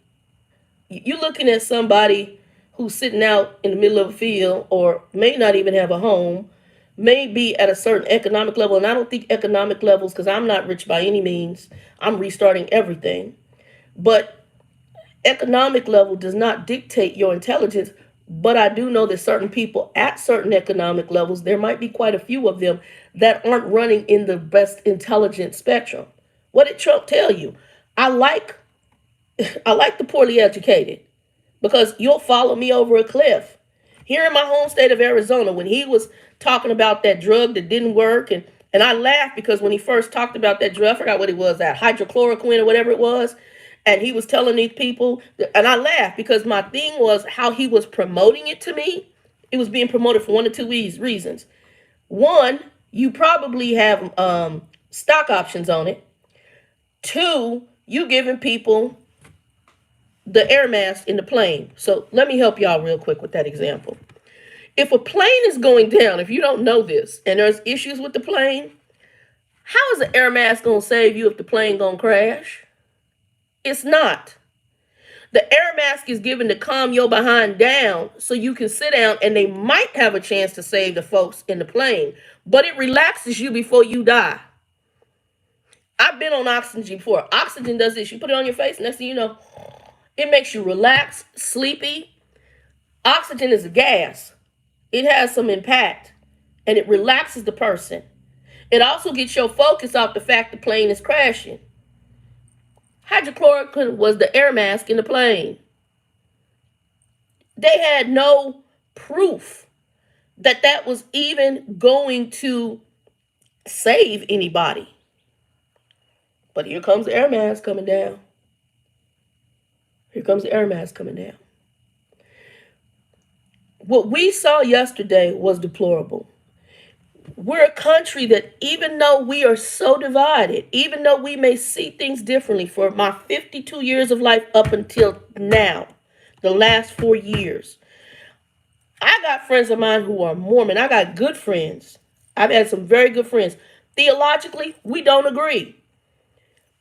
You're looking at somebody who's sitting out in the middle of a field, or may not even have a home, may be at a certain economic level. And I don't think economic levels, because I'm not rich by any means. I'm restarting everything. But economic level does not dictate your intelligence. But I do know that certain people at certain economic levels, there might be quite a few of them that aren't running in the best intelligence spectrum. What did Trump tell you? I like I like the poorly educated, because you'll follow me over a cliff. Here in my home state of Arizona, when he was talking about that drug that didn't work, and I laughed because when he first talked about that drug, I forgot what it was, that hydrochloroquine or whatever it was, and he was telling these people, and I laughed because my thing was how he was promoting it to me. It was being promoted for one or two reasons. One, you probably have stock options on it. Two, you giving people the air mask in the plane. So let me help y'all real quick with that example. If a plane is going down, if you don't know this, and there's issues with the plane, how is the air mask going to save you if the plane going to crash? It's not. The air mask is given to calm your behind down so you can sit down, and they might have a chance to save the folks in the plane, but it relaxes you before you die. I've been on oxygen before. Oxygen does this. You put it on your face, next thing you know, it makes you relax, sleepy. Oxygen is a gas. It has some impact, and it relaxes the person. It also gets your focus off the fact the plane is crashing. Hydrochloroquine was the air mask in the plane. They had no proof that that was even going to save anybody. But here comes the air mask coming down. Here comes the air mask coming down. What we saw yesterday was deplorable. We're a country that, even though we are so divided, even though we may see things differently, for my 52 years of life up until now, the last 4 years, I got friends of mine who are Mormon. I got good friends. I've had some very good friends. Theologically, we don't agree.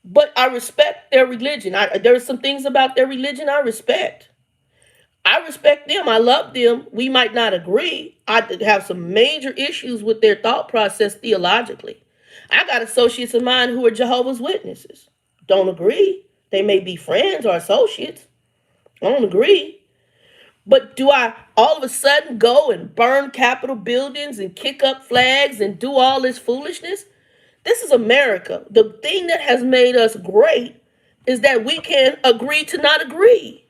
But I respect their religion. There are some things about their religion I respect. I respect them. I love them. We might not agree. I have some major issues with their thought process theologically. I got associates of mine who are Jehovah's Witnesses. Don't agree. They may be friends or associates. I don't agree. But do I all of a sudden go and burn Capitol buildings and kick up flags and do all this foolishness? This is America. The thing that has made us great is that we can agree to not agree.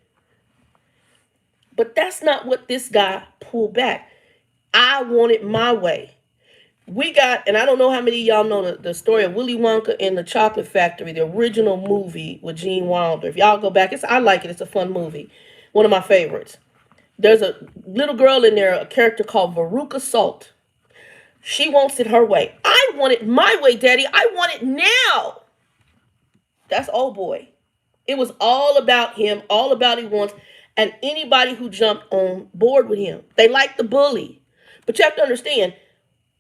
But that's not what this guy pulled back. I want it my way. We got, and I don't know how many of y'all know the story of Willy Wonka and the Chocolate Factory, the original movie with Gene Wilder. If y'all go back, I like it. It's a fun movie. One of my favorites. There's a little girl in there, a character called Veruca Salt. She wants it her way. I want it my way, Daddy. I want it now. That's old boy. It was all about him, all about he wants, and anybody who jumped on board with him. They like the bully. But you have to understand,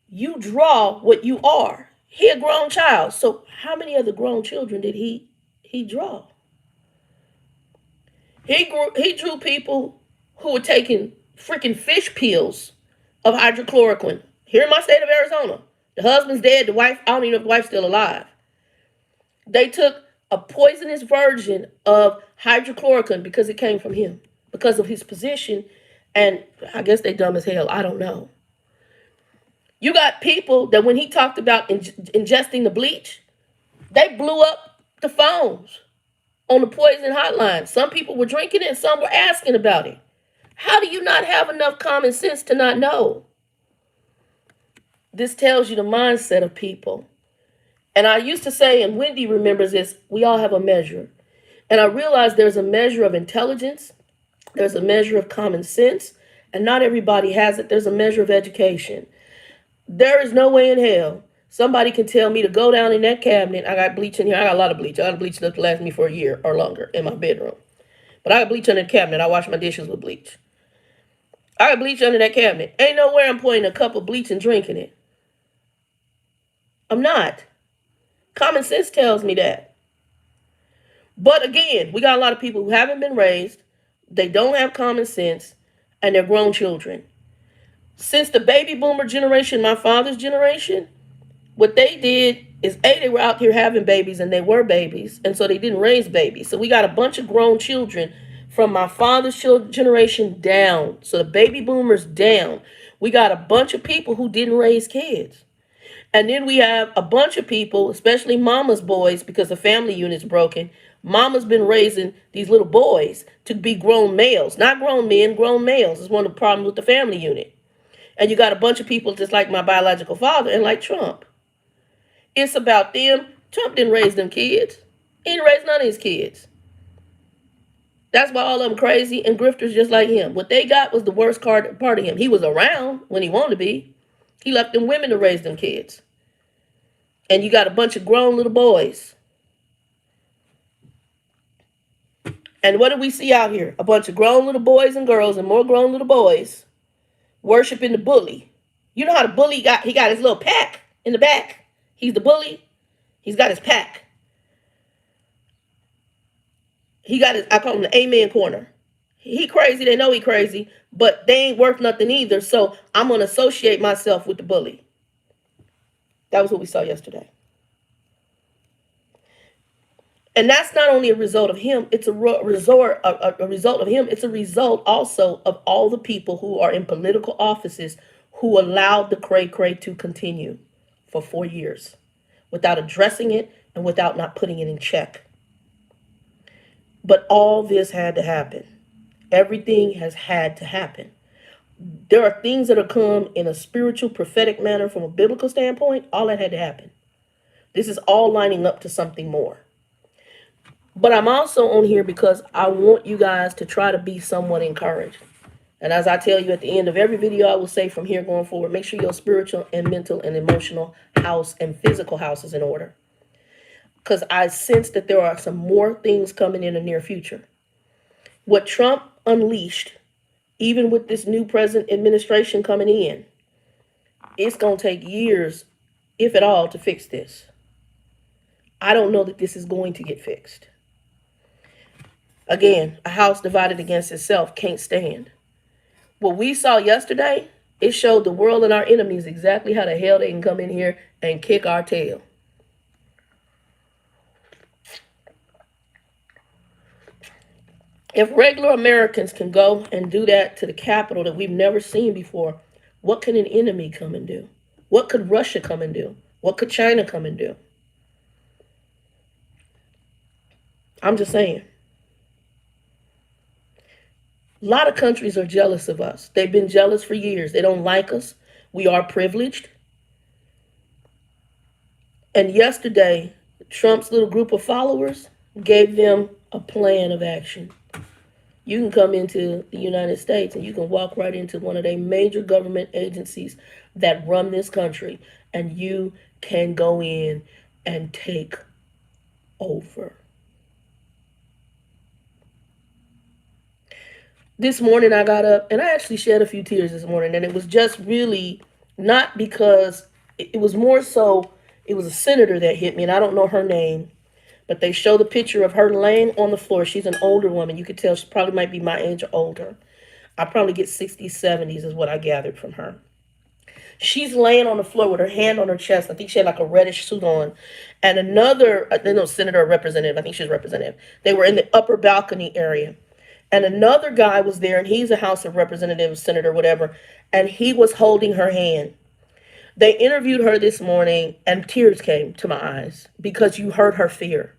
you draw what you are. He a grown child. So how many other grown children did he draw? He drew people who were taking freaking fish pills of hydrochloroquine. Here in my state of Arizona. The husband's dead. The wife, I don't even know if the wife's still alive. They took a poisonous version of hydrochloroquine because it came from him, because of his position. And I guess they dumb as hell. I don't know. You got people that when he talked about ingesting the bleach, they blew up the phones on the poison hotline. Some people were drinking it and some were asking about it. How do you not have enough common sense to not know? This tells you the mindset of people. And I used to say, and Wendy remembers this, we all have a measure. And I realized there's a measure of intelligence, there's a measure of common sense, and not everybody has it. There's a measure of education. There is no way in hell somebody can tell me to go down in that cabinet. I got bleach in here. I got a lot of bleach. I got bleach enough to last me for a year or longer in my bedroom. But I got bleach under the cabinet. I wash my dishes with bleach. I got bleach under that cabinet. Ain't nowhere I'm pouring a cup of bleach and drinking it. I'm not. Common sense tells me that. But again, we got a lot of people who haven't been raised, they don't have common sense, and they're grown children. Since the baby boomer generation, my father's generation, what they did is they were out here having babies and they were babies, and so they didn't raise babies. So we got a bunch of grown children from my father's generation down. So the baby boomers down. We got a bunch of people who didn't raise kids. And then we have a bunch of people, especially mama's boys, because the family unit's broken. Mama's been raising these little boys to be grown males, not grown men, grown males. Is one of the problems with the family unit. And you got a bunch of people just like my biological father and like Trump. It's about them. Trump didn't raise them kids. He didn't raise none of his kids. That's why all of them crazy and grifters just like him. What they got was the worst part of him. He was around when he wanted to be. He left them women to raise them kids. And you got a bunch of grown little boys. And what do we see out here? A bunch of grown little boys and girls and more grown little boys worshiping the bully. You know how the bully he got his little pack in the back. He's the bully. He's got his pack. He got his, I call him the amen corner. He crazy, they know he crazy, but they ain't worth nothing either. So I'm going to associate myself with the bully. That was what we saw yesterday. And that's not only a result of him, it's a result of him. It's a result also of all the people who are in political offices who allowed the cray-cray to continue for 4 years without addressing it and without not putting it in check. But all this had to happen. Everything has had to happen. There are things that have come in a spiritual, prophetic manner from a biblical standpoint. All that had to happen. This is all lining up to something more. But I'm also on here because I want you guys to try to be somewhat encouraged. And as I tell you at the end of every video, I will say from here going forward, make sure your spiritual and mental and emotional house and physical house is in order. Because I sense that there are some more things coming in the near future. What Trump unleashed, even with this new president administration coming in, it's going to take years, if at all, to fix this. I don't know that this is going to get fixed. Again, a house divided against itself can't stand. What we saw yesterday, it showed the world and our enemies exactly how the hell they can come in here and kick our tail. If regular Americans can go and do that to the Capitol that we've never seen before, what can an enemy come and do? What could Russia come and do? What could China come and do? I'm just saying. A lot of countries are jealous of us. They've been jealous for years. They don't like us. We are privileged. And yesterday, Trump's little group of followers gave them a plan of action. You can come into the United States and you can walk right into one of their major government agencies that run this country, and you can go in and take over. This morning I got up and I actually shed a few tears this morning, and it was just really not because it was more so, it was a senator that hit me, and I don't know her name, but they show the picture of her laying on the floor. She's an older woman. You could tell she probably might be my age or older. I probably get 60s, 70s is what I gathered from her. She's laying on the floor with her hand on her chest. I think she had like a reddish suit on. And another, I don't know, senator or representative, I think she was representative. They were in the upper balcony area. And another guy was there, and he's a House of Representatives, senator, whatever, and he was holding her hand. They interviewed her this morning, and tears came to my eyes because you heard her fear.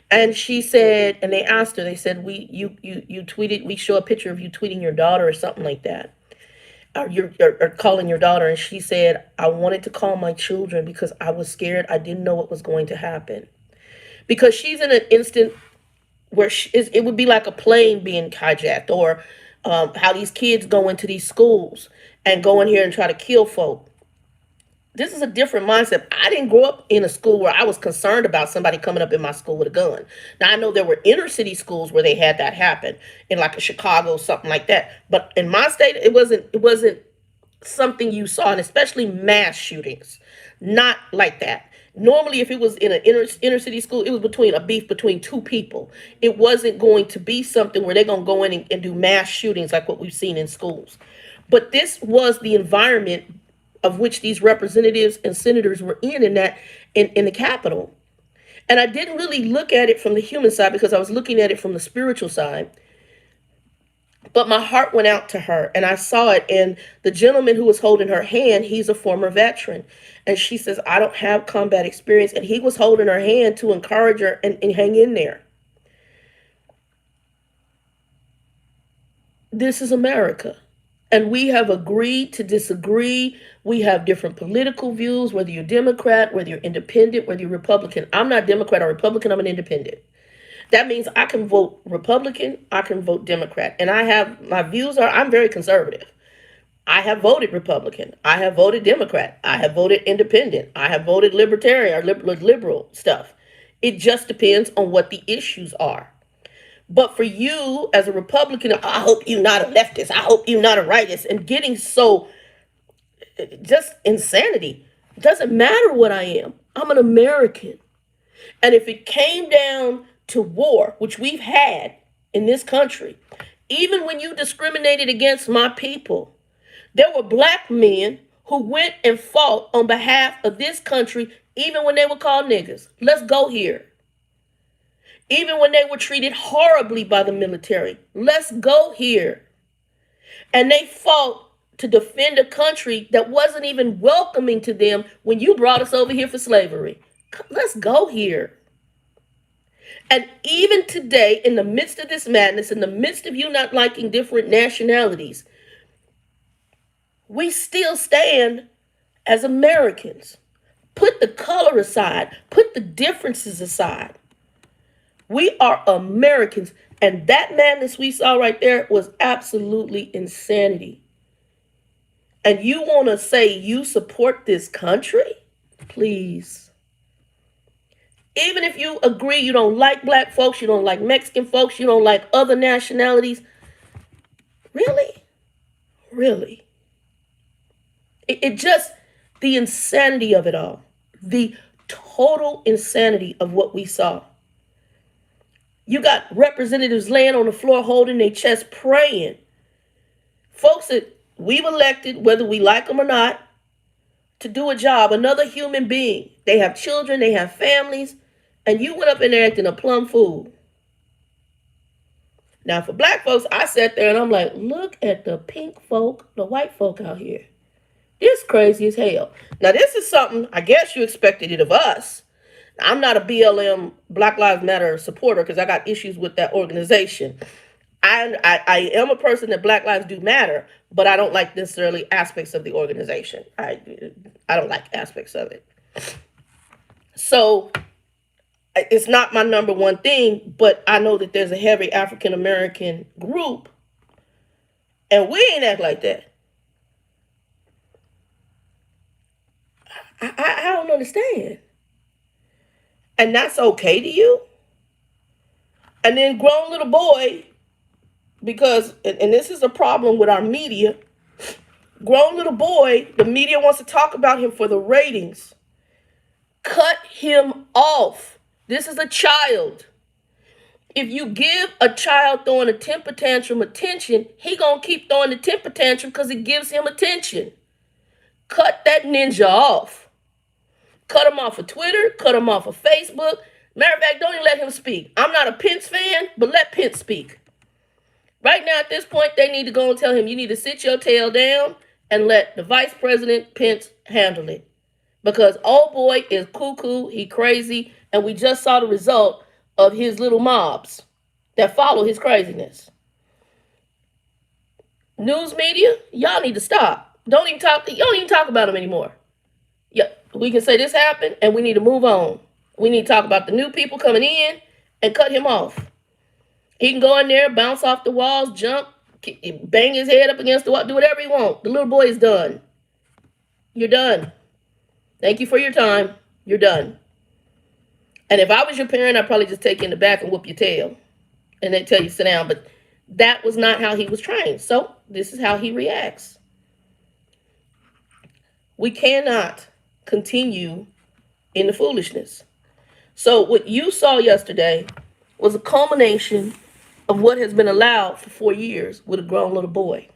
And she said, and they asked her, they said, you tweeted, we show a picture of you tweeting your daughter or something like that, or calling your daughter. And she said, I wanted to call my children because I was scared. I didn't know what was going to happen. Because she's in an instant where it would be like a plane being hijacked, or how these kids go into these schools and go in here and try to kill folk. This is a different mindset. I didn't grow up in a school where I was concerned about somebody coming up in my school with a gun. Now I know there were inner city schools where they had that happen, in like a Chicago, something like that. But in my state, it wasn't something you saw, and especially mass shootings. Not like that. Normally, if it was in an inner city school, it was between a beef between two people. It wasn't going to be something where they're going to go in and do mass shootings like what we've seen in schools. But this was the environment of which these representatives and senators were in that in the Capitol. And I didn't really look at it from the human side because I was looking at it from the spiritual side. But my heart went out to her, and I saw it. And the gentleman who was holding her hand, he's a former veteran. And she says, I don't have combat experience. And he was holding her hand to encourage her and hang in there. This is America. And we have agreed to disagree. We have different political views, whether you're Democrat, whether you're independent, whether you're Republican. I'm not Democrat or Republican, I'm an independent. That means I can vote Republican, I can vote Democrat. And my views are, I'm very conservative. I have voted Republican. I have voted Democrat. I have voted independent. I have voted libertarian or liberal stuff. It just depends on what the issues are. But for you as a Republican, I hope you're not a leftist. I hope you're not a rightist. And getting so just insanity. It doesn't matter what I am. I'm an American. And if it came down to war, which we've had in this country, even when you discriminated against my people, there were black men who went and fought on behalf of this country, even when they were called niggas. Let's go here. Even when they were treated horribly by the military. Let's go here. And they fought to defend a country that wasn't even welcoming to them when you brought us over here for slavery. Let's go here. And even today, in the midst of this madness, in the midst of you not liking different nationalities, we still stand as Americans. Put the color aside. Put the differences aside. We are Americans. And that madness we saw right there was absolutely insanity. And you want to say you support this country? Please. Even if you agree you don't like black folks, you don't like Mexican folks, you don't like other nationalities. Really? Really? It just, the insanity of it all. The total insanity of what we saw. You got representatives laying on the floor holding their chest praying. Folks that we've elected, whether we like them or not, to do a job, another human being. They have children, they have families, and you went up in there acting a plumb fool. Now for black folks, I sat there and I'm like, look at the pink folk, the white folk out here. This crazy as hell. Now this is something, I guess you expected it of us. I'm not a BLM, Black Lives Matter supporter because I got issues with that organization. I am a person that Black Lives do matter, but I don't like necessarily aspects of the organization. I don't like aspects of it. So it's not my number one thing, but I know that there's a heavy African American group, and we ain't act like that. I don't understand. And that's okay to you? And then grown little boy, because, and this is a problem with our media, grown little boy, the media wants to talk about him for the ratings. Cut him off. This is a child. If you give a child throwing a temper tantrum attention, he gonna keep throwing the temper tantrum because it gives him attention. Cut that ninja off. Cut him off of Twitter, cut him off of Facebook. Matter of fact, don't even let him speak. I'm not a Pence fan, but let Pence speak. Right now, at this point, they need to go and tell him, you need to sit your tail down and let the Vice President Pence handle it. Because old boy is cuckoo, he crazy, and we just saw the result of his little mobs that follow his craziness. News media, y'all need to stop. Don't even talk about him anymore. Yeah, we can say this happened and we need to move on. We need to talk about the new people coming in and cut him off. He can go in there, bounce off the walls, jump, bang his head up against the wall, do whatever he wants. The little boy is done. You're done. Thank you for your time. You're done. And if I was your parent, I'd probably just take you in the back and whoop your tail. And then tell you sit down. But that was not how he was trained. So this is how he reacts. We cannot continue in the foolishness. So what you saw yesterday was a culmination of what has been allowed for 4 years with a grown little boy.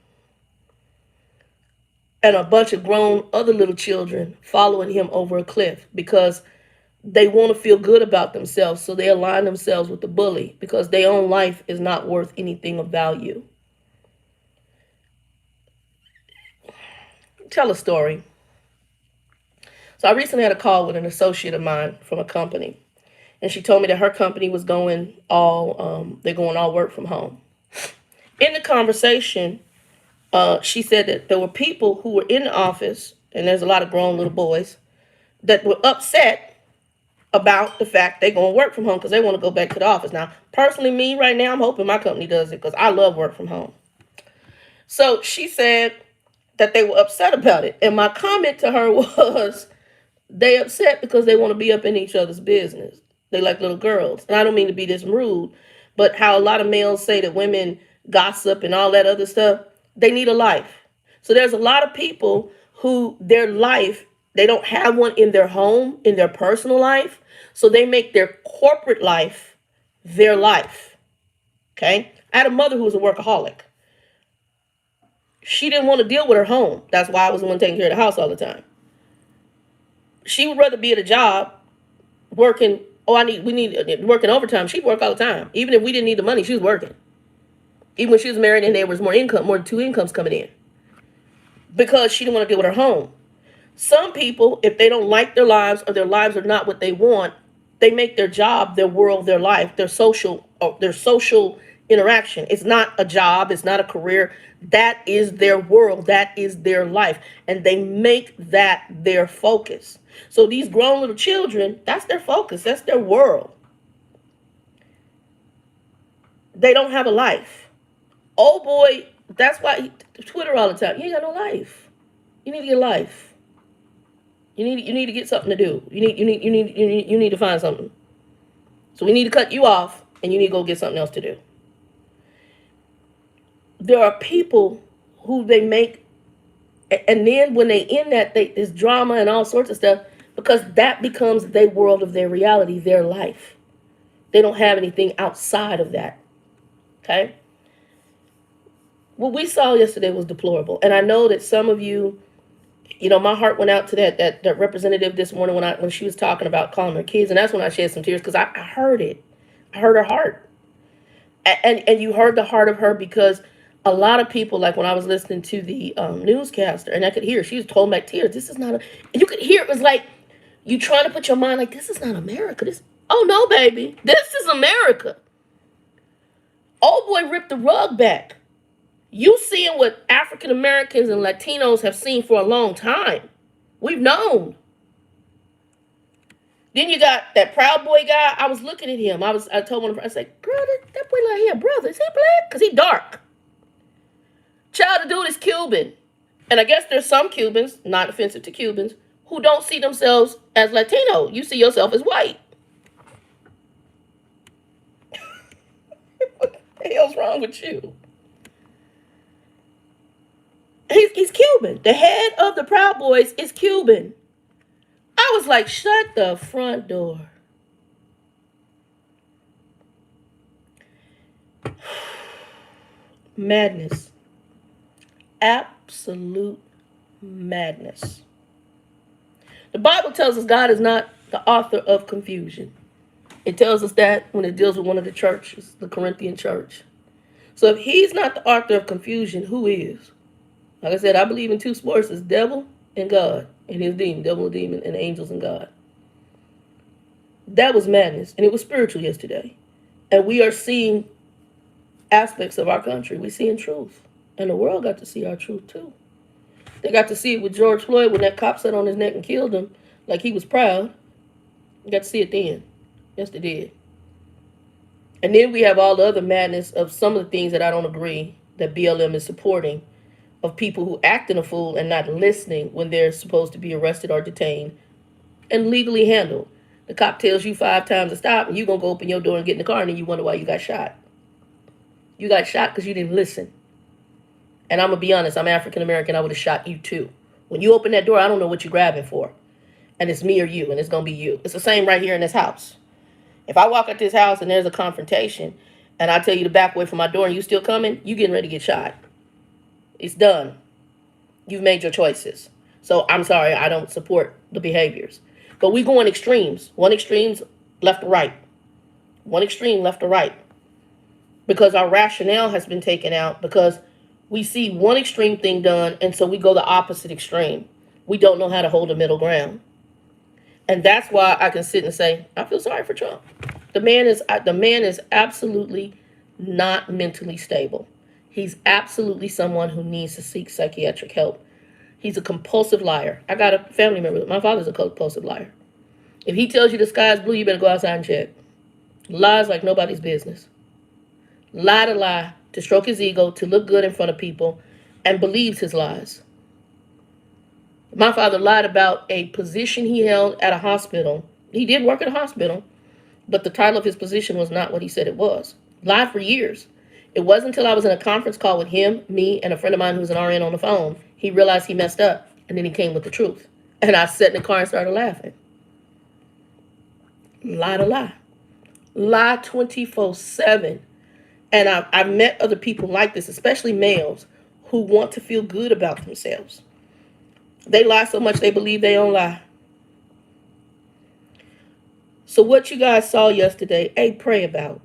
And a bunch of grown other little children following him over a cliff because they want to feel good about themselves. So they align themselves with the bully because their own life is not worth anything of value. Tell a story. So I recently had a call with an associate of mine from a company. And she told me that her company was going they're going all work from home. In the conversation, she said that there were people who were in the office, and there's a lot of grown little boys, that were upset about the fact they're going to work from home because they want to go back to the office. Now, personally, me right now, I'm hoping my company does it because I love work from home. So she said that they were upset about it. And my comment to her was, they upset because they want to be up in each other's business. They like little girls. And I don't mean to be this rude, but how a lot of males say that women gossip and all that other stuff, they need a life. So there's a lot of people who their life, they don't have one in their home, in their personal life. So they make their corporate life their life. Okay? I had a mother who was a workaholic. She didn't want to deal with her home. That's why I was the one taking care of the house all the time. She would rather be at a job working. We need working overtime. She'd work all the time. Even if we didn't need the money, she was working. Even when she was married and there was more than two incomes coming in. Because she didn't want to deal with her home. Some people, if they don't like their lives or their lives are not what they want, they make their job, their world, their life, their social interaction. It's not a job. It's not a career. That is their world. That is their life. And they make that their focus. So these grown little children, that's their focus. That's their world. They don't have a life. Oh boy, that's why Twitter all the time. You ain't got no life. You need to get a life. You need to get something to do. You need to find something. So we need to cut you off and you need to go get something else to do. There are people who they make, and then when they end that, there's drama and all sorts of stuff, because that becomes their world of their reality, their life. They don't have anything outside of that. Okay? What we saw yesterday was deplorable. And I know that some of you, my heart went out to that representative this morning when she was talking about calling her kids. And that's when I shed some tears because I heard it. I heard her heart. And you heard the heart of her because a lot of people, like when I was listening to the newscaster, and I could hear, she was holding back tears. This is not and you could hear it was like, you trying to put your mind like, this is not America. Oh no, baby. This is America. Old boy ripped the rug back. You seeing what African Americans and Latinos have seen for a long time. We've known. Then you got that Proud Boy guy. I was looking at him. I told one of them, I said, girl, that boy like here, brother, is he black? Because he dark. Child, the dude is Cuban. And I guess there's some Cubans, not offensive to Cubans, who don't see themselves as Latino. You see yourself as white. What the hell's wrong with you? He's Cuban. The head of the Proud Boys is Cuban. I was like, shut the front door. Madness. Absolute madness. The Bible tells us God is not the author of confusion. It tells us that when it deals with one of the churches, the Corinthian church. So if he's not the author of confusion, who is? Like I said, I believe in two forces, devil and God, and his demon, devil and demon, and angels and God. That was madness, and it was spiritual yesterday. And we are seeing aspects of our country. We're seeing truth. And the world got to see our truth too. They got to see it with George Floyd when that cop sat on his neck and killed him like he was proud. You got to see it then. Yes, they did. And then we have all the other madness of some of the things that I don't agree that BLM is supporting, of people who act in a fool and not listening when they're supposed to be arrested or detained and legally handled. The cop tells you 5 times to stop, and you're going to go open your door and get in the car, and then you wonder why you got shot. You got shot because you didn't listen. And I'm going to be honest, I'm African American. I would have shot you too. When you open that door, I don't know what you're grabbing for. And it's me or you, and it's going to be you. It's the same right here in this house. If I walk out this house and there's a confrontation, and I tell you to back away from my door and you still coming, you getting ready to get shot. It's done. You've made your choices. So I'm sorry, I don't support the behaviors. But we go in extremes. One extreme's left or right. One extreme left or right. Because our rationale has been taken out, because we see one extreme thing done, and so we go the opposite extreme. We don't know how to hold a middle ground. And that's why I can sit and say, I feel sorry for Trump. The man is absolutely not mentally stable. He's absolutely someone who needs to seek psychiatric help. He's a compulsive liar. I got a family member. My father's a compulsive liar. If he tells you the sky's blue, you better go outside and check. Lies like nobody's business. Lie to stroke his ego, to look good in front of people, and believes his lies. My father lied about a position he held at a hospital. He did work at a hospital, but the title of his position was not what he said it was. Lied for years. It wasn't until I was in a conference call with him, me, and a friend of mine who's an RN on the phone, he realized he messed up, and then he came with the truth. And I sat in the car and started laughing. Lie to lie. Lie 24/7. And I've met other people like this, especially males, who want to feel good about themselves. They lie so much they believe they don't lie. So what you guys saw yesterday, A, pray about.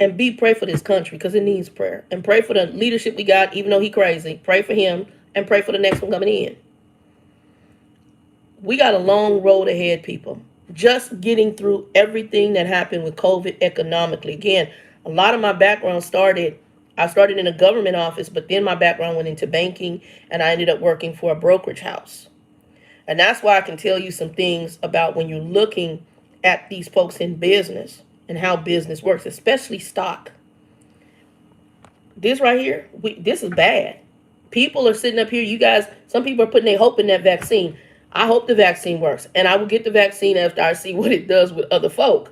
And B, pray for this country, because it needs prayer. And pray for the leadership we got, even though he crazy. Pray for him, and pray for the next one coming in. We got a long road ahead, people. Just getting through everything that happened with COVID economically. Again, a lot of my background I started in a government office, but then my background went into banking, and I ended up working for a brokerage house. And that's why I can tell you some things about when you're looking at these folks in business and how business works, especially stock. This right here, this is bad. People are sitting up here. You guys, some people are putting their hope in that vaccine. I hope the vaccine works, and I will get the vaccine after I see what it does with other folk.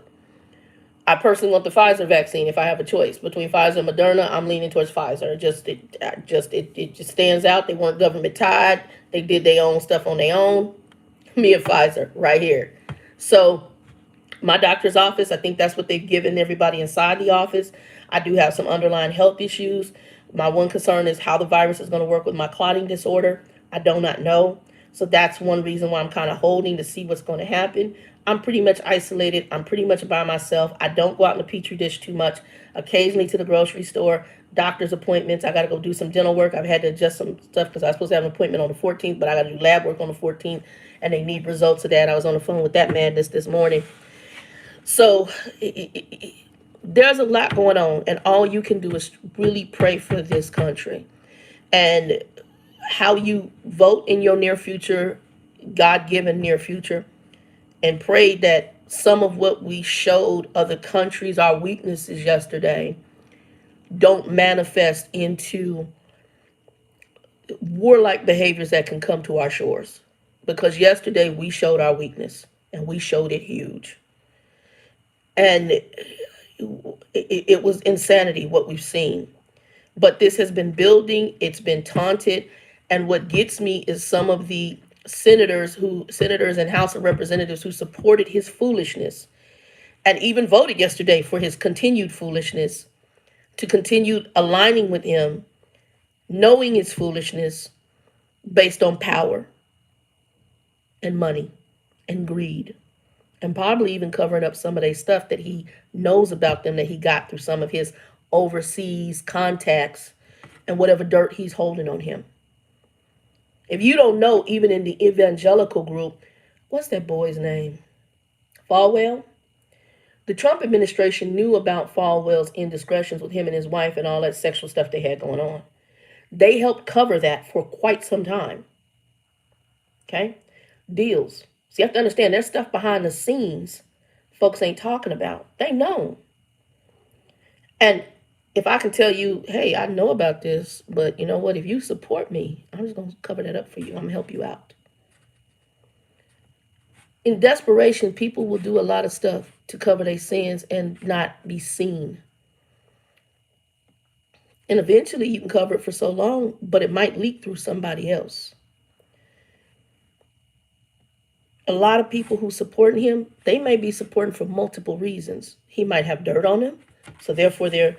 I personally want the Pfizer vaccine if I have a choice between Pfizer and Moderna. I'm leaning towards Pfizer. It just stands out. They weren't government tied. They did their own stuff on their own. Me and Pfizer right here. So my doctor's office, I think that's what they've given everybody inside the office. I do have some underlying health issues. My one concern is how the virus is going to work with my clotting disorder. I do not know. So that's one reason why I'm kind of holding to see what's going to happen. I'm pretty much isolated. I'm pretty much by myself. I don't go out in the petri dish too much. Occasionally to the grocery store, doctor's appointments. I got to go do some dental work. I've had to adjust some stuff because I was supposed to have an appointment on the 14th, but I got to do lab work on the 14th, and they need results of that. I was on the phone with that madness this morning. So there's a lot going on, and all you can do is really pray for this country. And how you vote in your near future, God-given near future, and pray that some of what we showed other countries, our weaknesses yesterday, don't manifest into warlike behaviors that can come to our shores. Because yesterday we showed our weakness, and we showed it huge. And it was insanity what we've seen. But this has been building, it's been taunted, and what gets me is some of the senators and House of Representatives who supported his foolishness and even voted yesterday for his continued foolishness, to continue aligning with him, knowing his foolishness based on power and money and greed, and probably even covering up some of their stuff that he knows about them, that he got through some of his overseas contacts and whatever dirt he's holding on him. If you don't know, even in the evangelical group, what's that boy's name? Falwell? The Trump administration knew about Falwell's indiscretions with him and his wife and all that sexual stuff they had going on. They helped cover that for quite some time. Okay? Deals. So you have to understand, there's stuff behind the scenes folks ain't talking about. They know. And if I can tell you, hey, I know about this, but you know what? If you support me, I'm just going to cover that up for you. I'm going to help you out. In desperation, people will do a lot of stuff to cover their sins and not be seen. And eventually you can cover it for so long, but it might leak through somebody else. A lot of people who support him, they may be supporting for multiple reasons. He might have dirt on him, so therefore they're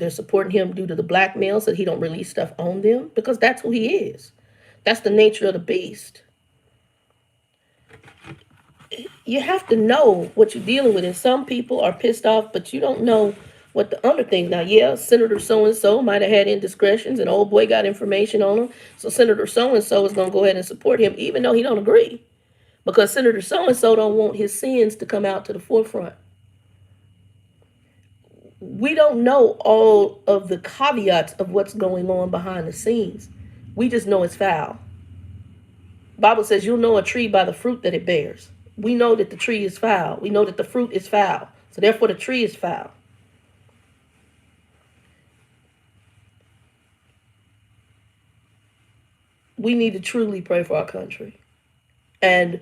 supporting him due to the blackmail so that he don't release stuff on them, because that's who he is. That's the nature of the beast. You have to know what you're dealing with, and some people are pissed off, but you don't know what the other things. Now, yeah, Senator so-and-so might have had indiscretions, and old boy got information on him, so Senator so-and-so is going to go ahead and support him, even though he don't agree, because Senator so-and-so don't want his sins to come out to the forefront. We don't know all of the caveats of what's going on behind the scenes. We just know it's foul. Bible says you'll know a tree by the fruit that it bears. We know that the tree is foul. We know that the fruit is foul. So therefore the tree is foul. We need to truly pray for our country. And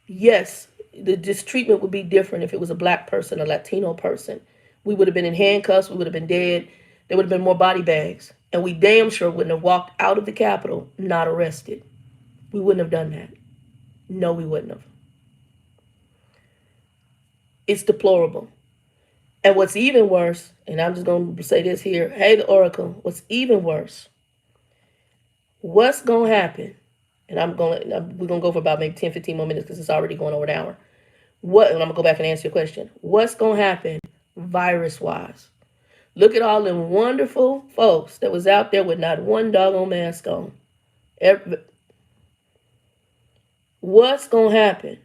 yes, this treatment would be different if it was a black person, a Latino person. We would have been in handcuffs. We would have been dead. There would have been more body bags. And we damn sure wouldn't have walked out of the Capitol not arrested. We wouldn't have done that. No, we wouldn't have. It's deplorable. And what's even worse, and I'm just going to say this here, hey, the Oracle, what's even worse, what's going to happen, and we're going to go for about maybe 10, 15 more minutes because it's already going over an hour. And I'm going to go back and answer your question. What's going to happen virus-wise? Look at all them wonderful folks that was out there with not one doggone mask on. What's going to happen?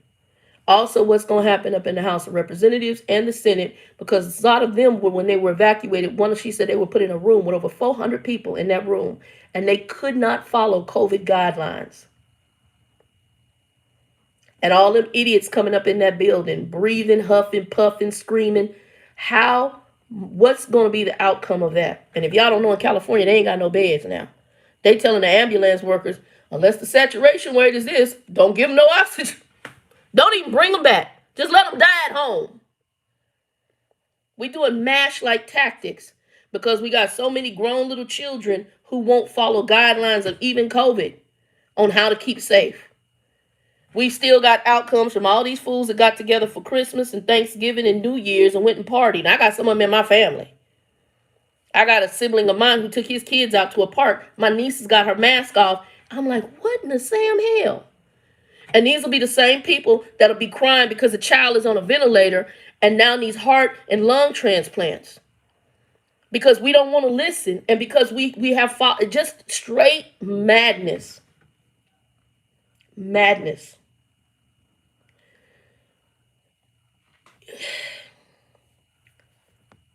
Also, what's going to happen up in the House of Representatives and the Senate, because a lot of them were, when they were evacuated, she said they were put in a room with over 400 people in that room, and they could not follow COVID guidelines. And all them idiots coming up in that building, breathing, huffing, puffing, screaming. What's going to be the outcome of that? And if y'all don't know, in California, they ain't got no beds now. They telling the ambulance workers, unless the saturation rate is this, don't give them no oxygen. Don't even bring them back. Just let them die at home. We doing MASH-like tactics because we got so many grown little children who won't follow guidelines of even COVID on how to keep safe. We still got outcomes from all these fools that got together for Christmas and Thanksgiving and New Year's and went and partied. I got some of them in my family. I got a sibling of mine who took his kids out to a park. My niece has got her mask off. I'm like, what in the Sam hell? And these will be the same people that'll be crying because a child is on a ventilator and now needs heart and lung transplants. Because we don't want to listen, and because we have fought just straight madness. Madness.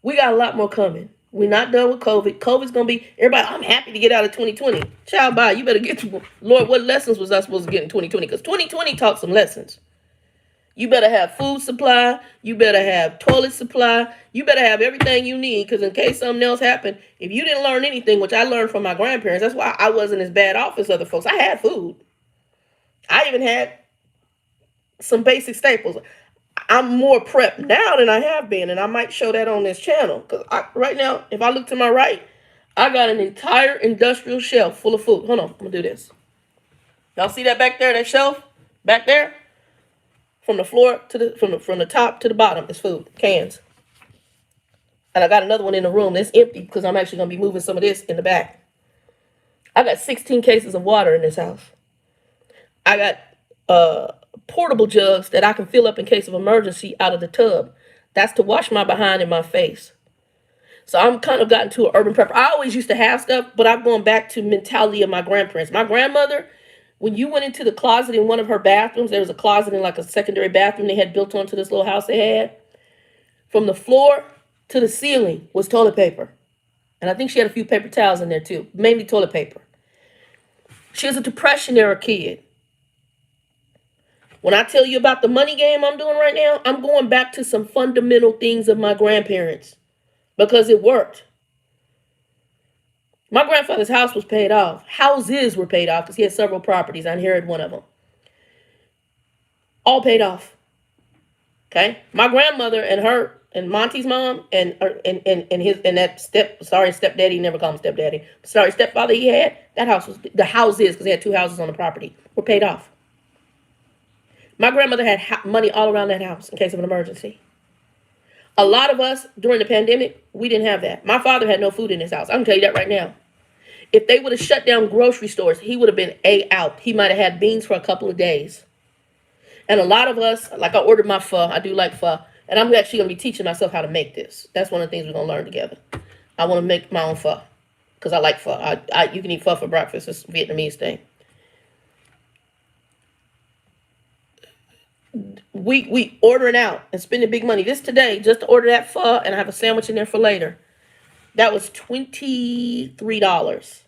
We got a lot more coming. We're not done with COVID. COVID's going to be, everybody, I'm happy to get out of 2020. Child, bye. You better get to, Lord, what lessons was I supposed to get in 2020? Because 2020 taught some lessons. You better have food supply. You better have toilet supply. You better have everything you need, because in case something else happened, if you didn't learn anything, which I learned from my grandparents, that's why I wasn't as bad off as other folks. I had food. I even had some basic staples. I'm more prepped now than I have been, and I might show that on this channel. Because right now, if I look to my right, I got an entire industrial shelf full of food. Hold on, I'm going to do this. Y'all see that back there, that shelf? Back there? From the floor to the from the top to the bottom is food, cans. And I got another one in the room that's empty because I'm actually going to be moving some of this in the back. I got 16 cases of water in this house. I got portable jugs that I can fill up in case of emergency out of the tub. That's to wash my behind and my face. So I'm kind of gotten to an urban prepper. I always used to have stuff, but I'm going back to mentality of my grandparents. My grandmother, when you went into the closet in one of her bathrooms, there was a closet in like a secondary bathroom they had built onto this little house they had. From the floor to the ceiling was toilet paper. And I think she had a few paper towels in there too, mainly toilet paper. She was a Depression era kid. When I tell you about the money game I'm doing right now, I'm going back to some fundamental things of my grandparents. because it worked. My grandfather's house was paid off. Houses were paid off because he had several properties. I inherited one of them. All paid off. Okay. My grandmother and her and Monty's mom and his and that stepdaddy, never call him stepdaddy. Sorry, stepfather he had, that house was the houses, because they had two houses on the property, were paid off. My grandmother had money all around that house in case of an emergency. A lot of us during the pandemic, we didn't have that. My father had no food in his house. I can tell you that right now. If they would have shut down grocery stores, he would have been out. He might have had beans for a couple of days. And a lot of us, like I ordered my pho. I do like pho. And I'm actually going to be teaching myself how to make this. That's one of the things we're going to learn together. I want to make my own pho because I like pho. You can eat pho for breakfast. It's a Vietnamese thing. We ordering out and spending big money. This today, just to order that pho and I have a sandwich in there for later. That was $23.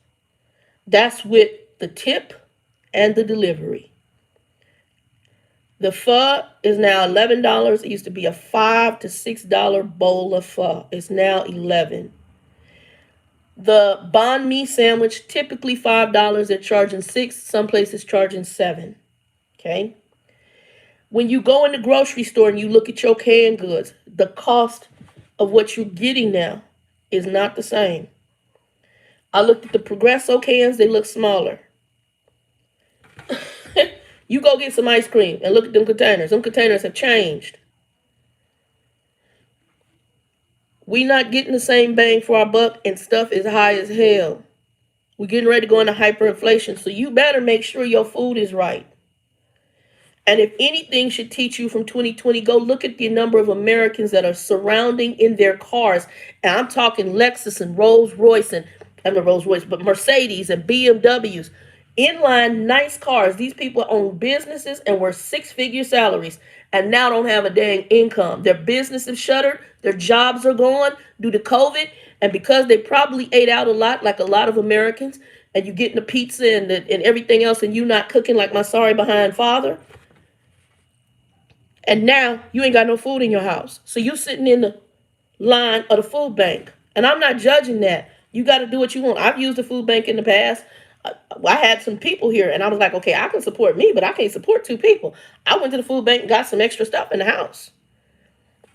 That's with the tip and the delivery. The pho is now $11. It used to be a $5 to $6 bowl of pho. It's now $11. The banh mi sandwich, typically $5. They're charging $6. Some places charging $7. Okay. When you go in the grocery store and you look at your canned goods, the cost of what you're getting now is not the same. I looked at the Progresso cans, they look smaller. You go get some ice cream and look at them containers. Them containers have changed. We not getting the same bang for our buck and stuff is high as hell. We're getting ready to go into hyperinflation. So you better make sure your food is right. And if anything should teach you from 2020, go look at the number of Americans that are surrounding in their cars. And I'm talking Lexus and Rolls Royce and, I'm not Rolls Royce, but Mercedes and BMWs. Inline, nice cars. These people own businesses and were six-figure salaries and now don't have a dang income. Their businesses shuttered. Their jobs are gone due to COVID. And because they probably ate out a lot, like a lot of Americans, and you getting the pizza and everything else and you not cooking like my sorry behind father. And now you ain't got no food in your house. So you sitting in the line of the food bank. And I'm not judging that. You got to do what you want. I've used the food bank in the past. I had some people here and I was like, okay, I can support me, but I can't support two people. I went to the food bank and got some extra stuff in the house.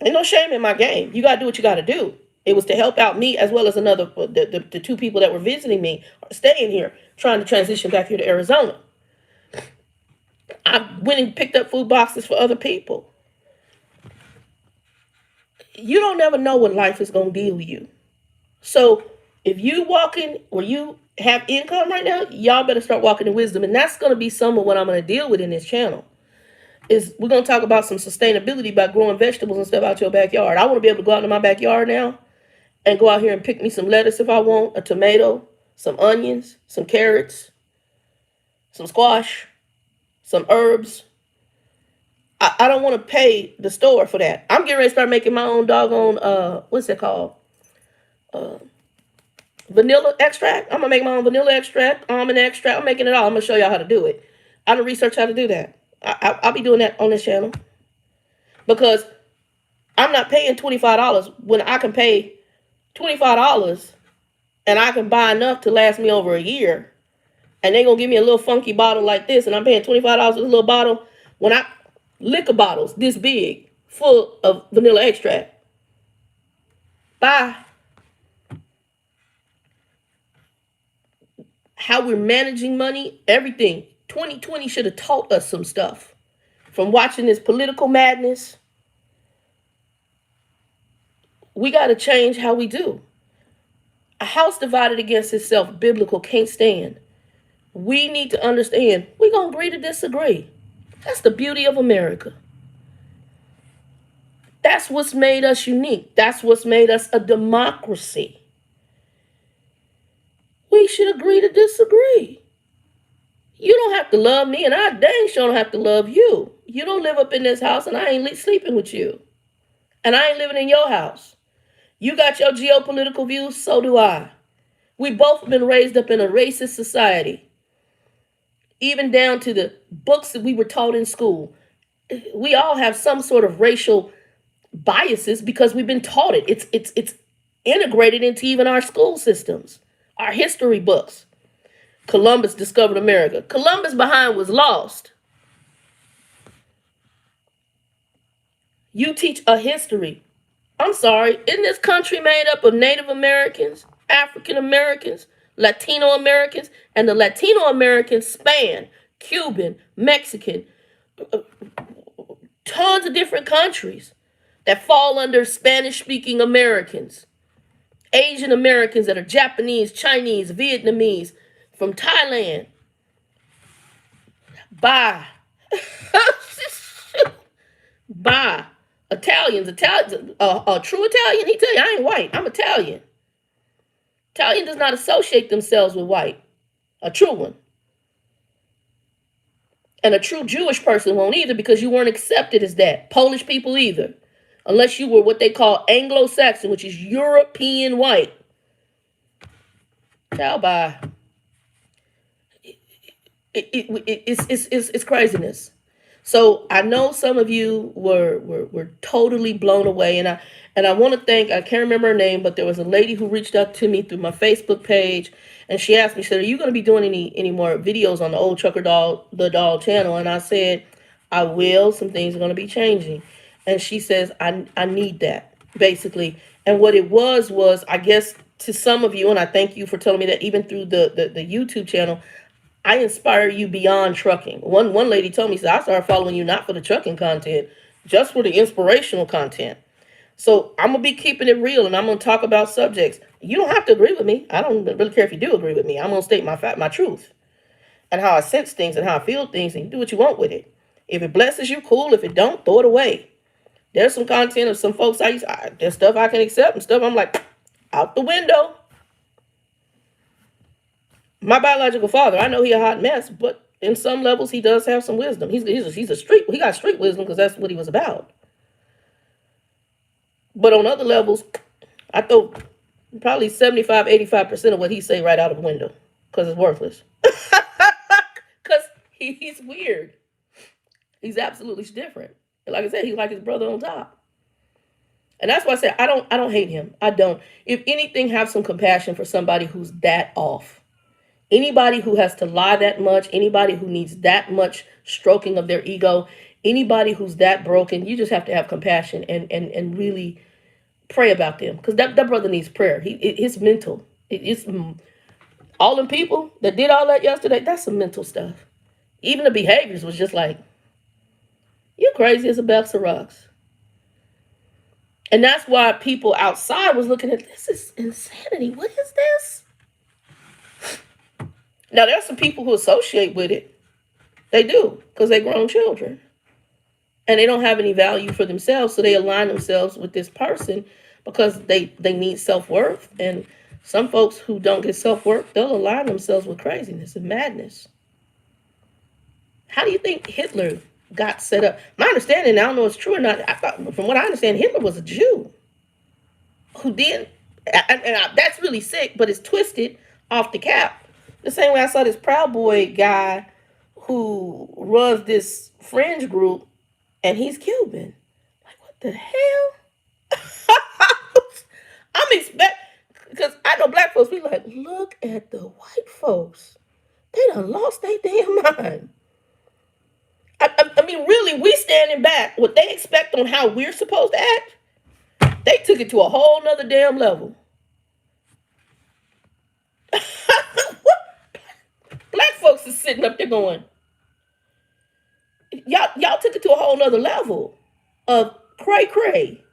Ain't no shame in my game. You got to do what you got to do. It was to help out me as well as the two people that were visiting me or staying here, trying to transition back here to Arizona. I went and picked up food boxes for other people. You don't never know what life is going to deal with you. So if you walking or you have income right now, y'all better start walking in wisdom. And that's going to be some of what I'm going to deal with in this channel. Is we're going to talk about some sustainability by growing vegetables and stuff out your backyard. I want to be able to go out in my backyard now and go out here and pick me some lettuce if I want, a tomato, some onions, some carrots, some squash, some herbs. I don't want to pay the store for that. I'm getting ready to start making my own doggone, what's it called? Vanilla extract. I'm going to make my own vanilla extract, almond extract. I'm making it all. I'm going to show y'all how to do it. I done research how to do that. I'll be doing that on this channel. Because I'm not paying $25 when I can pay $25 and I can buy enough to last me over a year. And they're going to give me a little funky bottle like this. And I'm paying $25 for this little bottle. When I liquor bottles this big full of vanilla extract. Bye. How we're managing money, everything. 2020 should have taught us some stuff. From watching this political madness, we got to change how we do. A house divided against itself, biblical, can't stand. We need to understand we're going to agree to disagree. That's the beauty of America. That's what's made us unique. That's what's made us a democracy. We should agree to disagree. You don't have to love me, and I dang sure don't have to love you. You don't live up in this house, and I ain't sleeping with you. And I ain't living in your house. You got your geopolitical views, so do I. We both have been raised up in a racist society. Even down to the books that we were taught in school. We all have some sort of racial biases because we've been taught it. It's integrated into even our school systems, our history books. Columbus discovered America. Columbus behind was lost. You teach a history. I'm sorry, isn't this country made up of Native Americans, African Americans, Latino Americans, and the Latino Americans span Cuban, Mexican, tons of different countries that fall under Spanish speaking Americans, Asian Americans that are Japanese, Chinese, Vietnamese, from Thailand. Bye. Bye. Italians, a true Italian, he tell you, I ain't white, I'm Italian. Italian does not associate themselves with white. A true one. And a true Jewish person won't either, because you weren't accepted as that. Polish people either. Unless you were what they call Anglo-Saxon, which is European white. Ciao, bye. It's craziness. So I know some of you were totally blown away, and I want to thank, I can't remember her name, but there was a lady who reached out to me through my Facebook page, and she asked me, she said, "Are you going to be doing any more videos on the Old Trucker Doll, the Doll channel?" And I said, "I will. Some things are going to be changing." And she says, I need that, basically. And what it was, I guess, to some of you, and I thank you for telling me that, even through the YouTube channel, I inspire you beyond trucking. One lady told me, I started following you not for the trucking content, just for the inspirational content. So I'm going to be keeping it real, and I'm going to talk about subjects. You don't have to agree with me. I don't really care if you do agree with me. I'm going to state my truth and how I sense things and how I feel things, and you do what you want with it. If it blesses you, cool. If it don't, throw it away. There's some content of some folks there's stuff I can accept and stuff I'm like, out the window. My biological father, I know he a hot mess, but in some levels he does have some wisdom. He got street wisdom because that's what he was about. But on other levels, I throw probably 75-85% of what he say right out of the window because it's worthless. Because he's weird. He's absolutely different. And like I said, he's like his brother on top. And that's why I said I don't hate him. I don't. If anything, have some compassion for somebody who's that off. Anybody who has to lie that much, anybody who needs that much stroking of their ego, anybody who's that broken, you just have to have compassion and really pray about them. Because that brother needs prayer. His mental. It's all them people that did all that yesterday, that's some mental stuff. Even the behaviors was just like, you're crazy as a box of rocks. And that's why people outside was looking at, this is insanity. What is this? Now, there's some people who associate with it. They do, because they're grown children. And they don't have any value for themselves, so they align themselves with this person because they need self-worth. And some folks who don't get self-worth, they'll align themselves with craziness and madness. How do you think Hitler got set up? My understanding, I don't know if it's true or not, from what I understand, Hitler was a Jew who did, that's really sick, but it's twisted off the cap. The same way I saw this Proud Boy guy who runs this fringe group, and he's Cuban. Like, what the hell? I'm because I know black folks, we like, look at the white folks. They done lost their damn mind. I mean, really, we standing back. What they expect on how we're supposed to act, they took it to a whole nother damn level. Black folks is sitting up there going, y'all took it to a whole nother level of cray.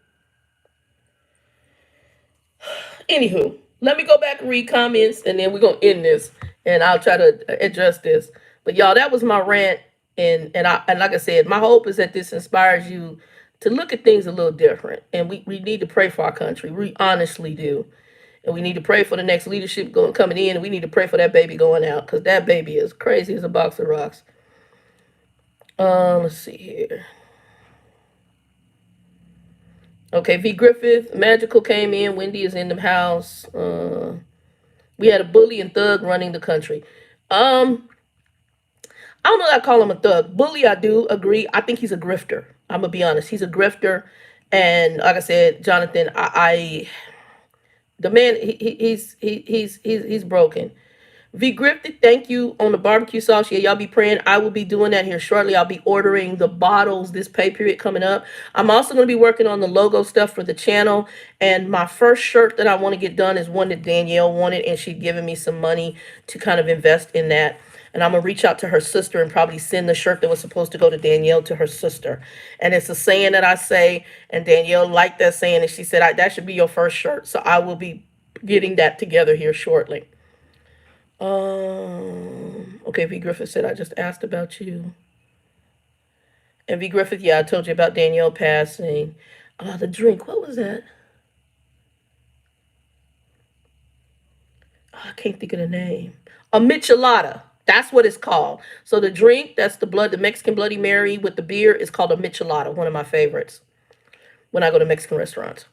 Anywho, let me go back and read comments, and then we're going to end this, and I'll try to address this. But y'all, that was my rant, and like I said, my hope is that this inspires you to look at things a little different, and we need to pray for our country. We honestly do. And we need to pray for the next leadership coming in, and we need to pray for that baby going out, because that baby is crazy as a box of rocks. Let's see here. Okay, V. Griffith, Magical came in. Wendy is in the house. We had a bully and thug running the country. I don't know that I call him a thug. Bully, I do agree. I think he's a grifter. I'm going to be honest. He's a grifter. And like I said, Jonathan, The man, he's broken. V Grifted, thank you on the barbecue sauce. Yeah, y'all be praying. I will be doing that here shortly. I'll be ordering the bottles this pay period coming up. I'm also going to be working on the logo stuff for the channel. And my first shirt that I want to get done is one that Danielle wanted, and she'd given me some money to kind of invest in that. And I'm going to reach out to her sister and probably send the shirt that was supposed to go to Danielle to her sister. And it's a saying that I say, and Danielle liked that saying, and she said, that should be your first shirt. So I will be getting that together here shortly. Okay, V Griffith said, I just asked about you. And V Griffith, yeah, I told you about Danielle passing. The drink, what was that? I can't think of the name. A michelada. That's what it's called. So the drink, that's the Mexican Bloody Mary with the beer, is called a michelada, one of my favorites when I go to Mexican restaurants.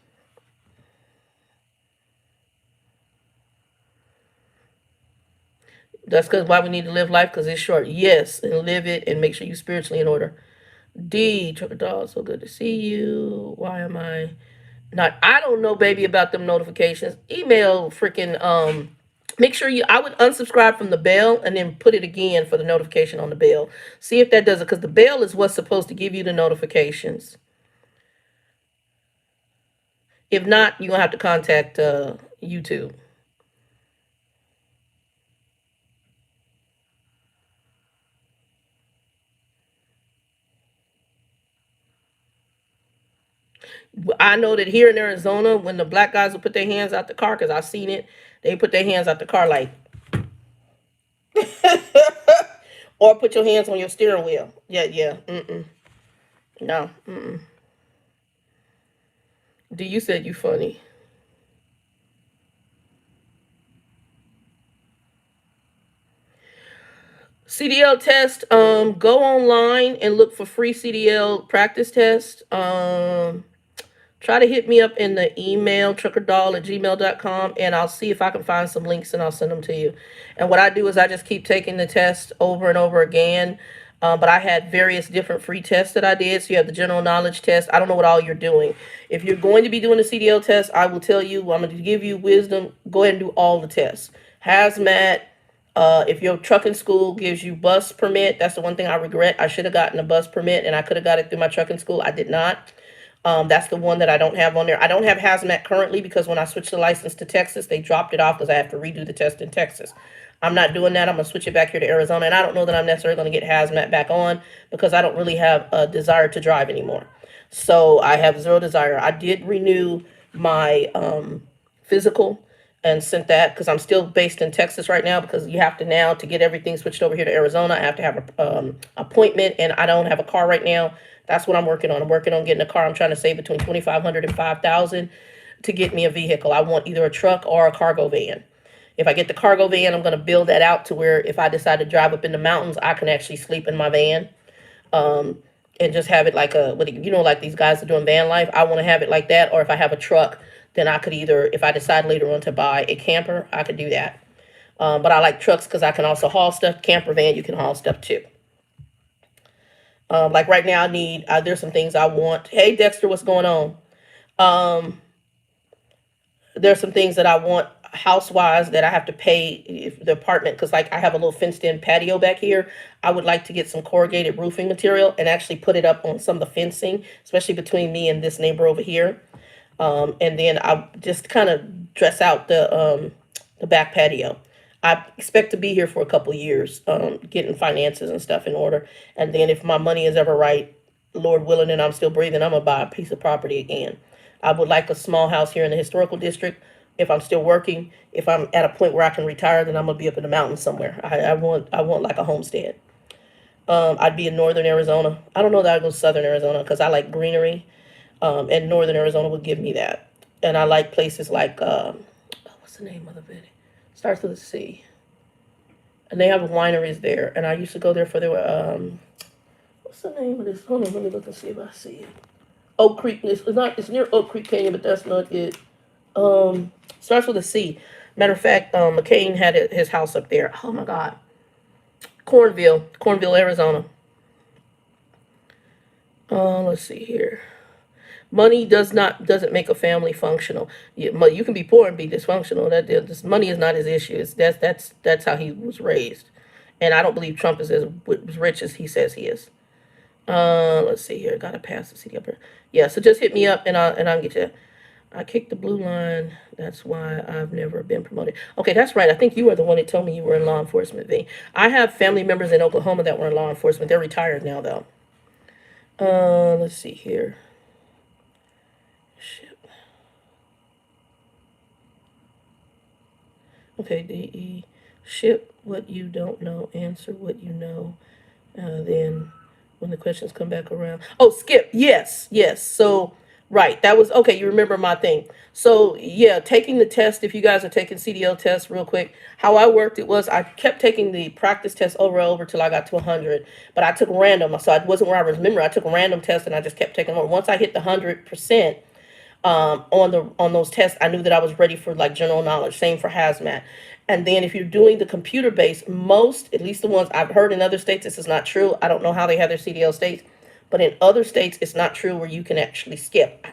That's because why we need to live life, because it's short. Yes, and live it and make sure you're spiritually in order. D, Trucker Dog, so good to see you. Why am I not? I don't know, baby, about them notifications. Email freaking, make sure I would unsubscribe from the bell and then put it again for the notification on the bell. See if that does it, because the bell is what's supposed to give you the notifications. If not, you're going to have to contact YouTube. I know that here in Arizona, when the black guys will put their hands out the car, because I've seen it, they put their hands out the car like, or put your hands on your steering wheel. Yeah, yeah. No. D, you said you funny. CDL test. Go online and look for free CDL practice test. Try to hit me up in the email truckerdoll@gmail.com, and I'll see if I can find some links and I'll send them to you. And what I do is I just keep taking the test over and over again. But I had various different free tests that I did. So you have the general knowledge test. I don't know what all you're doing. If you're going to be doing a CDL test, I will tell you, I'm going to give you wisdom. Go ahead and do all the tests. Hazmat. If your trucking school gives you bus permit, that's the one thing I regret. I should have gotten a bus permit and I could have got it through my trucking school. I did not. That's the one that I don't have on there. I don't have hazmat currently because when I switched the license to Texas, they dropped it off because I have to redo the test in Texas. I'm not doing that. I'm going to switch it back here to Arizona. And I don't know that I'm necessarily going to get hazmat back on because I don't really have a desire to drive anymore. So I have zero desire. I did renew my physical and sent that because I'm still based in Texas right now, because you have to now, to get everything switched over here to Arizona, I have to have an appointment, and I don't have a car right now. That's what I'm working on. I'm working on getting a car. I'm trying to save between $2,500 and $5,000 to get me a vehicle. I want either a truck or a cargo van. If I get the cargo van, I'm going to build that out to where if I decide to drive up in the mountains, I can actually sleep in my van. And just have it like like these guys are doing van life. I want to have it like that. Or if I have a truck, then I could either, if I decide later on to buy a camper, I could do that. But I like trucks because I can also haul stuff. Camper van, you can haul stuff too. Like right now, there's some things I want. Hey, Dexter, what's going on? There's some things that I want house-wise that I have to pay if the apartment, because like I have a little fenced-in patio back here. I would like to get some corrugated roofing material and actually put it up on some of the fencing, especially between me and this neighbor over here. And then I just kind of dress out the back patio. I expect to be here for a couple of years, getting finances and stuff in order. And then if my money is ever right, Lord willing, and I'm still breathing, I'm gonna buy a piece of property again. I would like a small house here in the historical district. If I'm still working, if I'm at a point where I can retire, then I'm gonna be up in the mountains somewhere. I want like a homestead. I'd be in northern Arizona. I don't know that I'd go southern Arizona because I like greenery, and northern Arizona would give me that. And I like places like what's the name of the city? Starts with a C. And they have wineries there, and I used to go there for their what's the name of this? Hold on, let me look and see if I see it. Oak Creek. It's near Oak Creek Canyon, but that's not it. Starts with a C. Matter of fact, McCain had his house up there. Oh my God. Cornville, Arizona. Let's see here. Money doesn't make a family functional. You can be poor and be dysfunctional. This money is not his issue. That's how he was raised, and I don't believe Trump is as rich as he says he is. Let's see here. Gotta pass the city up here. Yeah, so just hit me up and I'll get you. I kicked the blue line. That's why I've never been promoted. Okay, that's right. I think you were the one that told me you were in law enforcement, V. I have family members in Oklahoma that were in law enforcement. They're retired now, though. Let's see here. Shit. Okay, DE. Ship what you don't know. Answer what you know. Then when the questions come back around. Oh, Skip. Yes, yes. So, right. That was okay. You remember my thing. So, yeah, taking the test, if you guys are taking CDL tests real quick, how I worked it was I kept taking the practice test over and over till I got to 100. But I took random. So I wasn't where I remember. I took a random test and I just kept taking more. Once I hit the 100%, on those tests, I knew that I was ready for like general knowledge. Same for hazmat. And then if you're doing the computer based, most, at least the ones I've heard in other states, this is not true. I don't know how they have their CDL states, but in other states, it's not true where you can actually skip.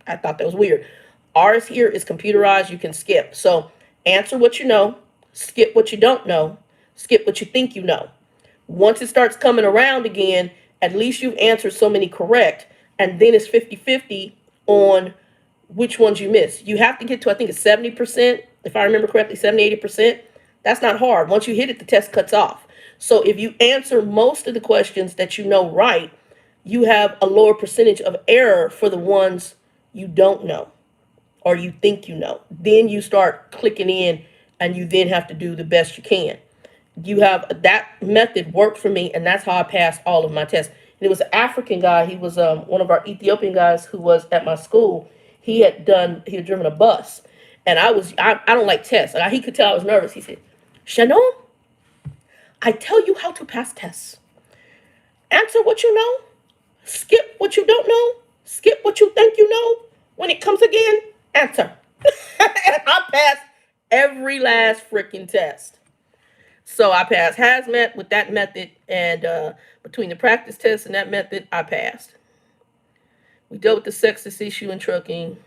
I thought that was weird. Ours here is computerized. You can skip. So answer what you know, skip what you don't know, skip what you think you know. Once it starts coming around again, at least you've answered so many correct. And then it's 50-50 on which ones you miss. You have to get to, I think it's 70%, if I remember correctly, 70-80%. That's not hard. Once you hit it, the test cuts off. So if you answer most of the questions that you know right, you have a lower percentage of error for the ones you don't know or you think you know. Then you start clicking in and you then have to do the best you can. You have that method worked for me, and that's how I passed all of my tests. And it was an African guy. He was one of our Ethiopian guys who was at my school. He had driven a bus, and I don't like tests. And he could tell I was nervous. He said, "Shannon, I tell you how to pass tests. Answer what you know, skip what you don't know, skip what you think you know. When it comes again, answer." And I passed every last freaking test. So I passed hazmat with that method, and between the practice test and that method, I passed. We dealt with the sexist issue in trucking.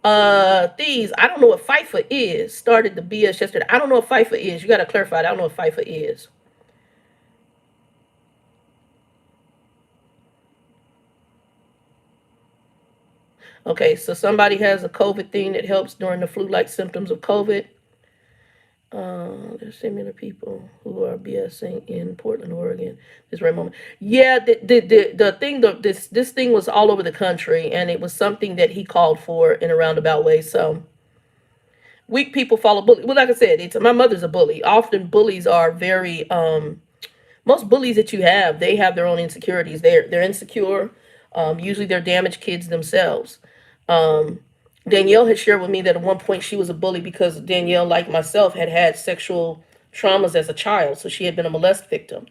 These, I don't know what FIFA is. Started the BS yesterday. I don't know what FIFA is. You got to clarify that. I don't know what FIFA is. Okay, so somebody has a COVID thing that helps during the flu-like symptoms of COVID. There's similar people who are BSing in Portland, Oregon. This very moment. Yeah, the thing, this thing was all over the country, and it was something that he called for in a roundabout way. So weak people follow bully. Well, like I said, it's my mother's a bully. Often bullies are very most bullies that you have, they have their own insecurities. They're insecure. Usually they're damaged kids themselves. Um, Danielle had shared with me that at one point she was a bully because Danielle, like myself, had had sexual traumas as a child. So she had been a molest victim.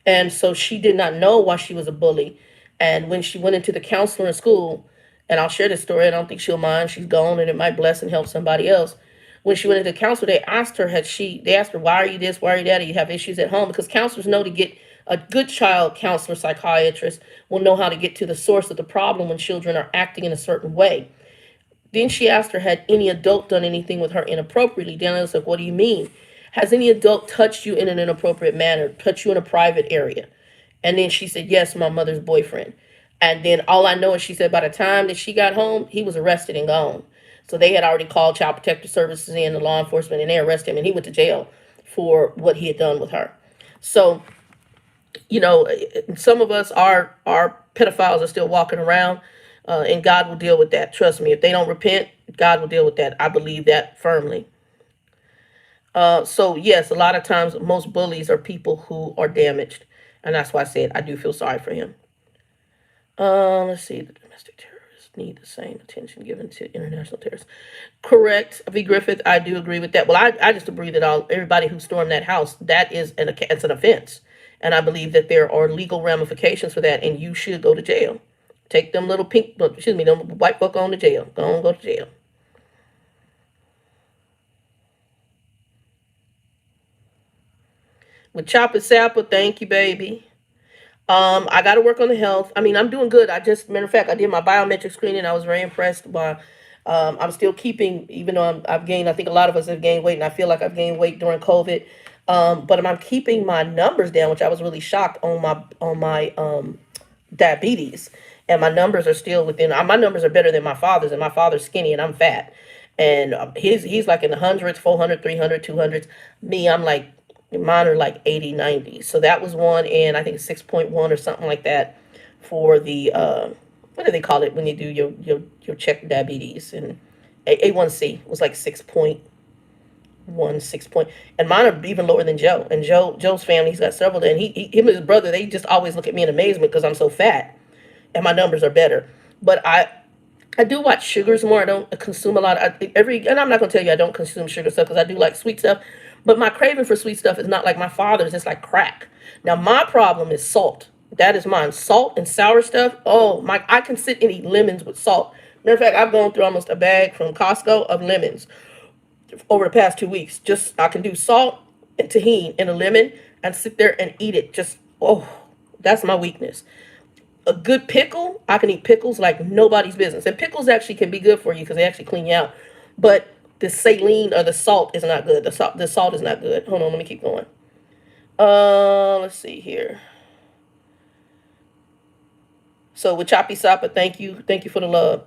And so she did not know why she was a bully. And when she went into the counselor in school, and I'll share this story, I don't think she'll mind. She's gone and it might bless and help somebody else. When she went into the counselor, they asked her, why are you this? Why are you that? Do you have issues at home? Because counselors know to get a good child counselor, psychiatrist will know how to get to the source of the problem when children are acting in a certain way. Then she asked her, had any adult done anything with her inappropriately? Danielle was like, what do you mean? Has any adult touched you in an inappropriate manner, touched you in a private area? And then she said, yes, my mother's boyfriend. And then all I know is she said by the time that she got home, he was arrested and gone. So they had already called Child Protective Services in, the law enforcement, and they arrested him, and he went to jail for what he had done with her. So, some of us are pedophiles are still walking around, and God will deal with that. Trust me, if they don't repent, God will deal with that. I believe that firmly. So yes, a lot of times most bullies are people who are damaged, and that's why I said I do feel sorry for him. Let's see. The domestic terrorists need the same attention given to international terrorists. Correct, V. Griffith. I do agree with that. Well, I just agree that everybody who stormed that house, that is it's an offense, and I believe that there are legal ramifications for that, and you should go to jail. Take them little them white folk on to jail. Go to jail. With Chopper Sapper, thank you, baby. I got to work on the health. I mean, I'm doing good. Matter of fact, I did my biometric screening. I was very impressed by. I'm still keeping, even though I've gained. I think a lot of us have gained weight, and I feel like I've gained weight during COVID. But I'm keeping my numbers down, which I was really shocked on my diabetes, and my numbers are still within. My numbers are better than my father's, and my father's skinny, and I'm fat, and he's like in the hundreds, 400, 300, 200s. Me, I'm like mine are like 80, 90. So that was one, and I think it's 6.1 or something like that for the what do they call it when you do your check diabetes, and A1C was like 6.1, 6 point, and mine are even lower than Joe. And Joe's family, he's got several, and him and his brother, they just always look at me in amazement because I'm so fat and my numbers are better. But I do watch sugars more. I don't consume a lot. And I'm not gonna tell you I don't consume sugar stuff because I do like sweet stuff. But my craving for sweet stuff is not like my father's. It's like crack. Now my problem is salt. That is mine. Salt and sour stuff. Oh my! I can sit and eat lemons with salt. Matter of fact, I've gone through almost a bag from Costco of lemons over the past 2 weeks. Just I can do salt and tahini and a lemon and sit there and eat it. Just that's my weakness. A good pickle, I can eat pickles like nobody's business. And pickles actually can be good for you because they actually clean you out. But the saline or the salt is not good. The salt is not good. Hold on, let me keep going. Let's see here. So with Choppy Sapa, thank you for the love.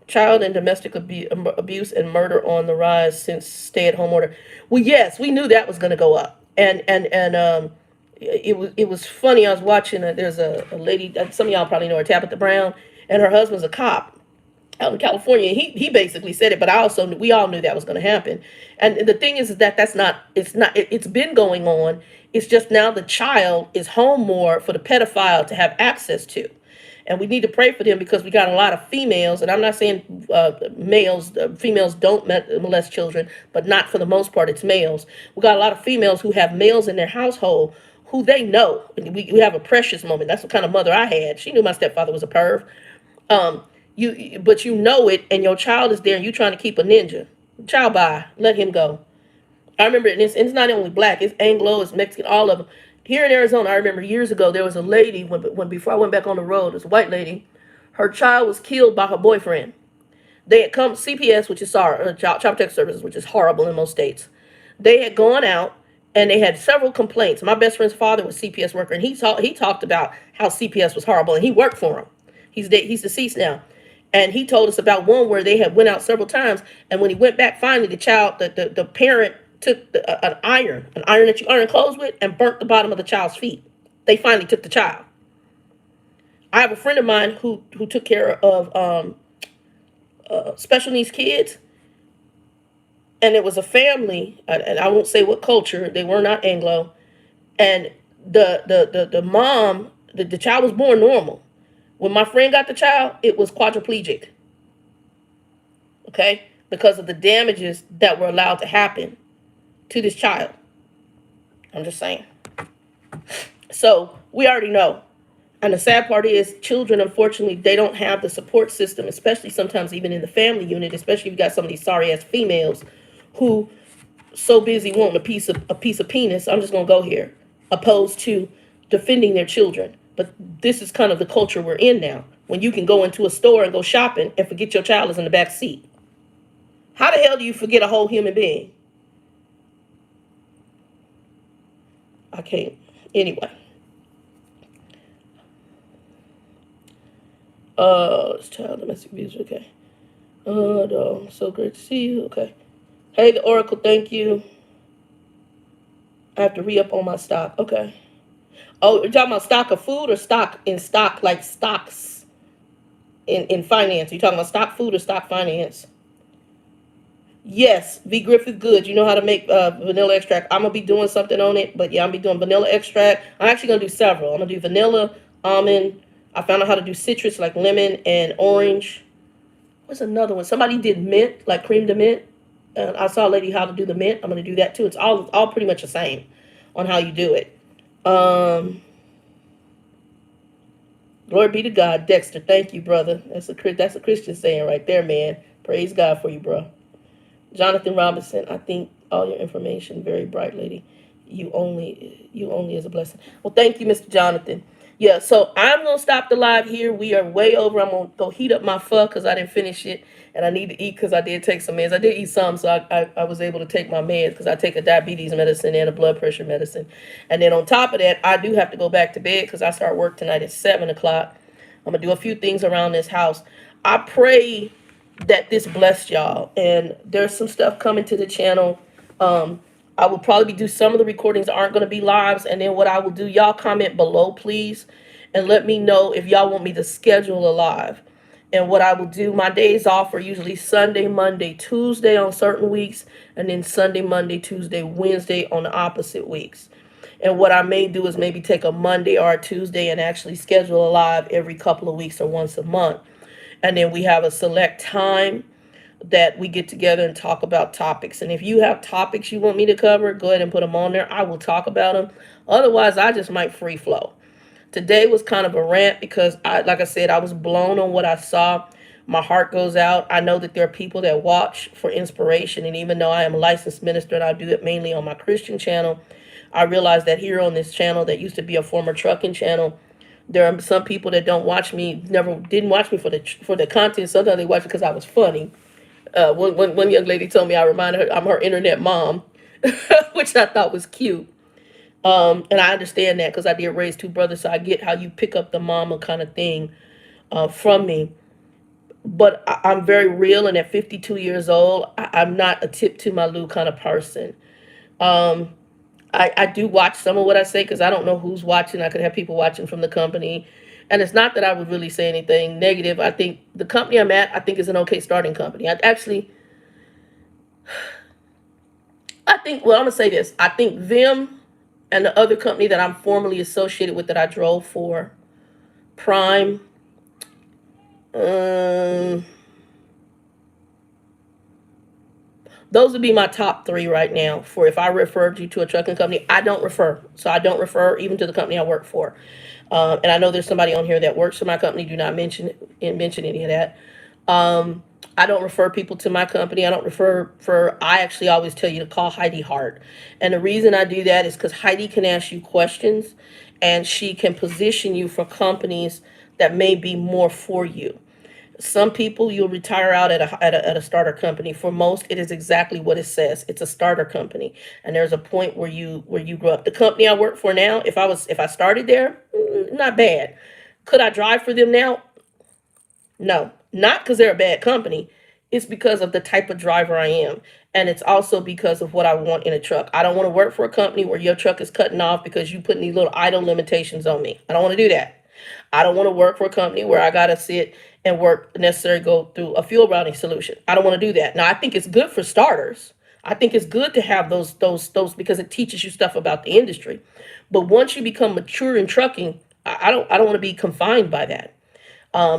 Child and domestic abuse and murder on the rise since stay-at-home order. Well, yes, we knew that was going to go up, and it was funny. I was watching. There's a lady. Some of y'all probably know her, Tabitha Brown, and her husband's a cop out in California. He basically said it, but we all knew that was going to happen. And the thing is that that's not. It's not. It's been going on. It's just now the child is home more for the pedophile to have access to. And we need to pray for them because we got a lot of females, and I'm not saying females don't molest children, but not for the most part, it's males. We got a lot of females who have males in their household who they know. We have a precious moment. That's the kind of mother I had. She knew my stepfather was a perv. But you know it, and your child is there, and you trying to keep a ninja. Child, bye, let him go. I remember, and it's not only black, it's Anglo, it's Mexican, all of them. Here in Arizona, I remember years ago, there was a lady, when before I went back on the road, this white lady, her child was killed by her boyfriend. They had come, CPS, which is Child Protective Services, which is horrible in most states. They had gone out, and they had several complaints. My best friend's father was a CPS worker, and he talked about how CPS was horrible, and he worked for him. He's deceased now. And he told us about one where they had went out several times, and when he went back, finally the parent took an iron that you iron clothes with, and burnt the bottom of the child's feet. They finally took the child. I have a friend of mine who took care of special needs kids, and it was a family, and I won't say what culture. They were not Anglo, and the mom, the child was born normal. When my friend got the child, it was quadriplegic. Okay, because of the damages that were allowed to happen to this child. I'm just saying. So we already know. And the sad part is children, unfortunately, they don't have the support system, especially sometimes even in the family unit, especially if you got some of these sorry ass females who so busy wanting a piece of penis, I'm just gonna go here, opposed to defending their children. But this is kind of the culture we're in now. When you can go into a store and go shopping and forget your child is in the back seat. How the hell do you forget a whole human being? I can't. Anyway. It's child domestic abuse. Okay. No, so great to see you. Okay. Hey, the Oracle, thank you. I have to re-up on my stock. Okay. Oh, you're talking about stock of food or stock like stocks in finance? Are you talking about stock food or stock finance? Yes, V. Griffith Goods. You know how to make vanilla extract. I'm going to be doing something on it, but yeah, I'm going to be doing vanilla extract. I'm actually going to do several. I'm going to do vanilla, almond. I found out how to do citrus like lemon and orange. What's another one? Somebody did mint, like cream de mint. I saw a lady how to do the mint. I'm going to do that too. It's all pretty much the same on how you do it. Glory be to God. Dexter, thank you, brother. That's a Christian saying right there, man. Praise God for you, bro. Jonathan Robinson, I think all your information, very bright lady. You only is a blessing. Well, thank you, Mr. Jonathan. Yeah, so I'm gonna stop the live here. We are way over. I'm gonna go heat up my pho because I didn't finish it, and I need to eat because I did take some meds. I did eat some, so I was able to take my meds because I take a diabetes medicine and a blood pressure medicine, and then on top of that, I do have to go back to bed because I start work tonight at 7 o'clock. I'm gonna do a few things around this house. I pray that this blessed y'all, and there's some stuff coming to the channel. Um, I will probably do some of the recordings that aren't going to be lives, and then what I will do, y'all comment below, please, and let me know if y'all want me to schedule a live. And what I will do, my days off are usually Sunday, Monday, Tuesday on certain weeks, and then Sunday, Monday, Tuesday, Wednesday on the opposite weeks. And what I may do is maybe take a Monday or a Tuesday and actually schedule a live every couple of weeks or once a month. And then we have a select time that we get together and talk about topics. And if you have topics you want me to cover, go ahead and put them on there. I will talk about them. Otherwise, I just might free flow. Today was kind of a rant because like I said, I was blown on what I saw. My heart goes out. I know that there are people that watch for inspiration. And even though I am a licensed minister and I do it mainly on my Christian channel, I realize that here on this channel that used to be a former trucking channel, there are some people that don't watch me, never didn't watch me for the content. Sometimes they watch it because I was funny. One young lady told me I reminded her I'm her internet mom, which I thought was cute. And I understand that because I did raise two brothers, so I get how you pick up the mama kind of thing from me. But I'm very real, and at 52 years old, I'm not a tip to my Lou kind of person. Um, I do watch some of what I say because I don't know who's watching. I could have people watching from the company. And it's not that I would really say anything negative. I think the company I'm at, I think is an okay starting company. Well, I'm going to say this. I think them and the other company that I'm formerly associated with that I drove for, Prime, those would be my top three right now for if I referred you to a trucking company. I don't refer. So I don't refer even to the company I work for. And I know there's somebody on here that works for my company. Do not mention any of that. I don't refer people to my company. I don't refer for, I actually always tell you to call Heidi Hart. And the reason I do that is because Heidi can ask you questions and she can position you for companies that may be more for you. Some people you'll retire out at a starter company. For most, it is exactly what it says. It's a starter company, and there's a point where you grow up. The company I work for now, if I started there, not bad. Could I drive for them now? No, not because they're a bad company. It's because of the type of driver I am. And it's also because of what I want in a truck. I don't want to work for a company where your truck is cutting off because you putting these little idle limitations on me. I don't want to do that. I don't want to work for a company where I got to sit and work necessarily go through a fuel routing solution. I don't want to do that. Now, I think it's good for starters. I think it's good to have those because it teaches you stuff about the industry. But once you become mature in trucking, I don't want to be confined by that.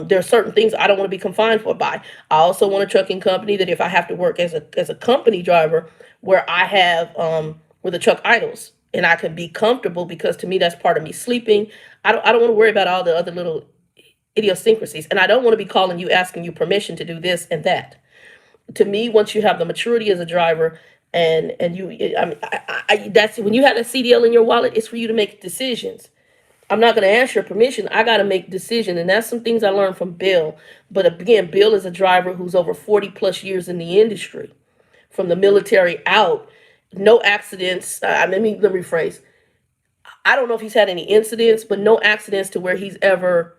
There are certain things I don't want to be confined for by. I also want a trucking company that if I have to work as a company driver, where I have where the truck idles and I can be comfortable because to me that's part of me sleeping. I don't want to worry about all the other little idiosyncrasies, and I don't want to be calling you asking you permission to do this and that. To me, once you have the maturity as a driver, and you, I mean, that's when you have a CDL in your wallet. It's for you to make decisions. I'm not going to ask your permission. I got to make decisions. And that's some things I learned from Bill. But again, Bill is a driver who's over 40 plus years in the industry, from the military out. No accidents. Let me rephrase. I don't know if he's had any incidents, but no accidents to where he's ever,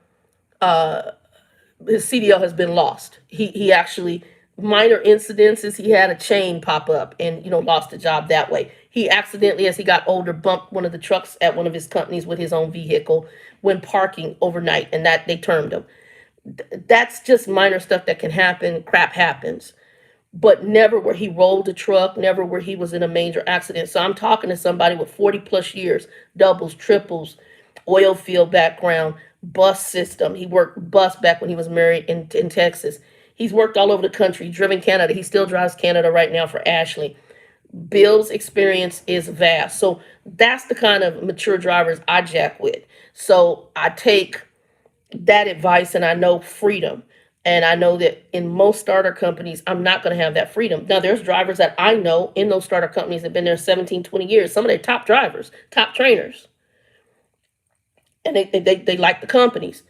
his CDL has been lost. He actually, minor incidences, he had a chain pop up and, lost a job that way. He accidentally, as he got older, bumped one of the trucks at one of his companies with his own vehicle when parking overnight, and that they termed him. That's just minor stuff that can happen. Crap happens. But never where he rolled a truck, never where he was in a major accident. So I'm talking to somebody with 40 plus years, doubles, triples, oil field background, bus system. He worked bus back when he was married in Texas. He's worked all over the country, driven Canada. He still drives Canada right now for Ashley. Bill's experience is vast. So that's the kind of mature drivers I jack with. So I take that advice and I know freedom. And I know that in most starter companies, I'm not going to have that freedom. Now, there's drivers that I know in those starter companies that have been there 17, 20 years. Some of their top drivers, top trainers. and they like the companies.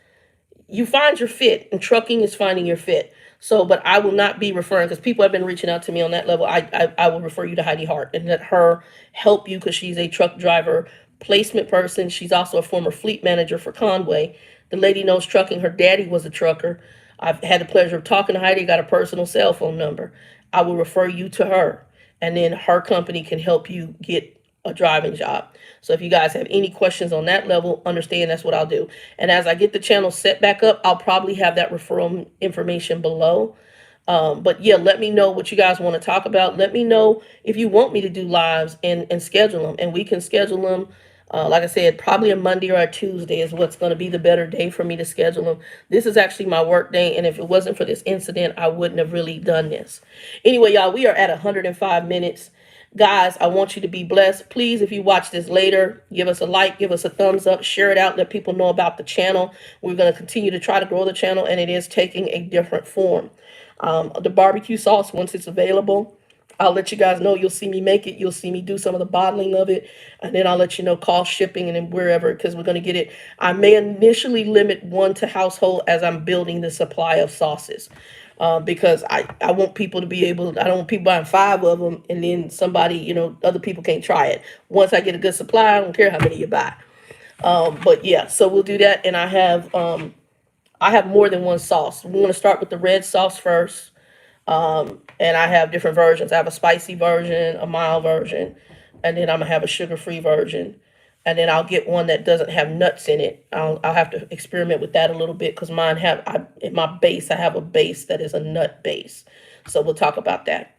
You find your fit, and trucking is finding your fit. So, but I will not be referring, because people have been reaching out to me on that level. I will refer you to Heidi Hart and let her help you, because she's a truck driver placement person. She's also a former fleet manager for Conway. The lady knows trucking. Her daddy was a trucker. I've had the pleasure of talking to Heidi, got a personal cell phone number. I will refer you to her, and then her company can help you get a driving job. So if you guys have any questions on that level, understand that's what I'll do. And as I get the channel set back up, I'll probably have that referral information below. But yeah, let me know what you guys want to talk about. Let me know if you want me to do lives and schedule them. And we can schedule them. Like I said, probably a Monday or a Tuesday is what's going to be the better day for me to schedule them. This is actually my work day. And if it wasn't for this incident, I wouldn't have really done this. Anyway, y'all, we are at 105 minutes. Guys, I want you to be blessed. Please, if you watch this later, give us a like, give us a thumbs up, share it out, let people know about the channel. We're going to continue to try to grow the channel, and it is taking a different form. The barbecue sauce, once it's available, I'll let you guys know. You'll see me make it. You'll see me do some of the bottling of it. And then I'll let you know cost shipping and then wherever, because we're going to get it. I may initially limit one to household as I'm building the supply of sauces. Because I want people to be able, I don't want people buying 5 of them and then somebody, other people can't try it. Once I get a good supply, I don't care how many you buy. But yeah, so we'll do that. And I have more than one sauce. We want to start with the red sauce first. And I have different versions. I have a spicy version, a mild version, and then I'm gonna have a sugar-free version. And then I'll get one that doesn't have nuts in it. I'll have to experiment with that a little bit, because mine in my base, I have a base that is a nut base. So we'll talk about that.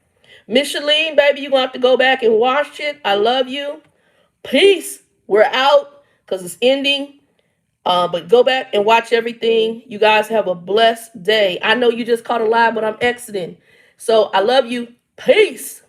Micheline, baby, you're gonna have to go back and watch it. I love you. Peace. We're out because it's ending. But go back and watch everything. You guys have a blessed day. I know you just caught a live, but I'm exiting. So I love you. Peace.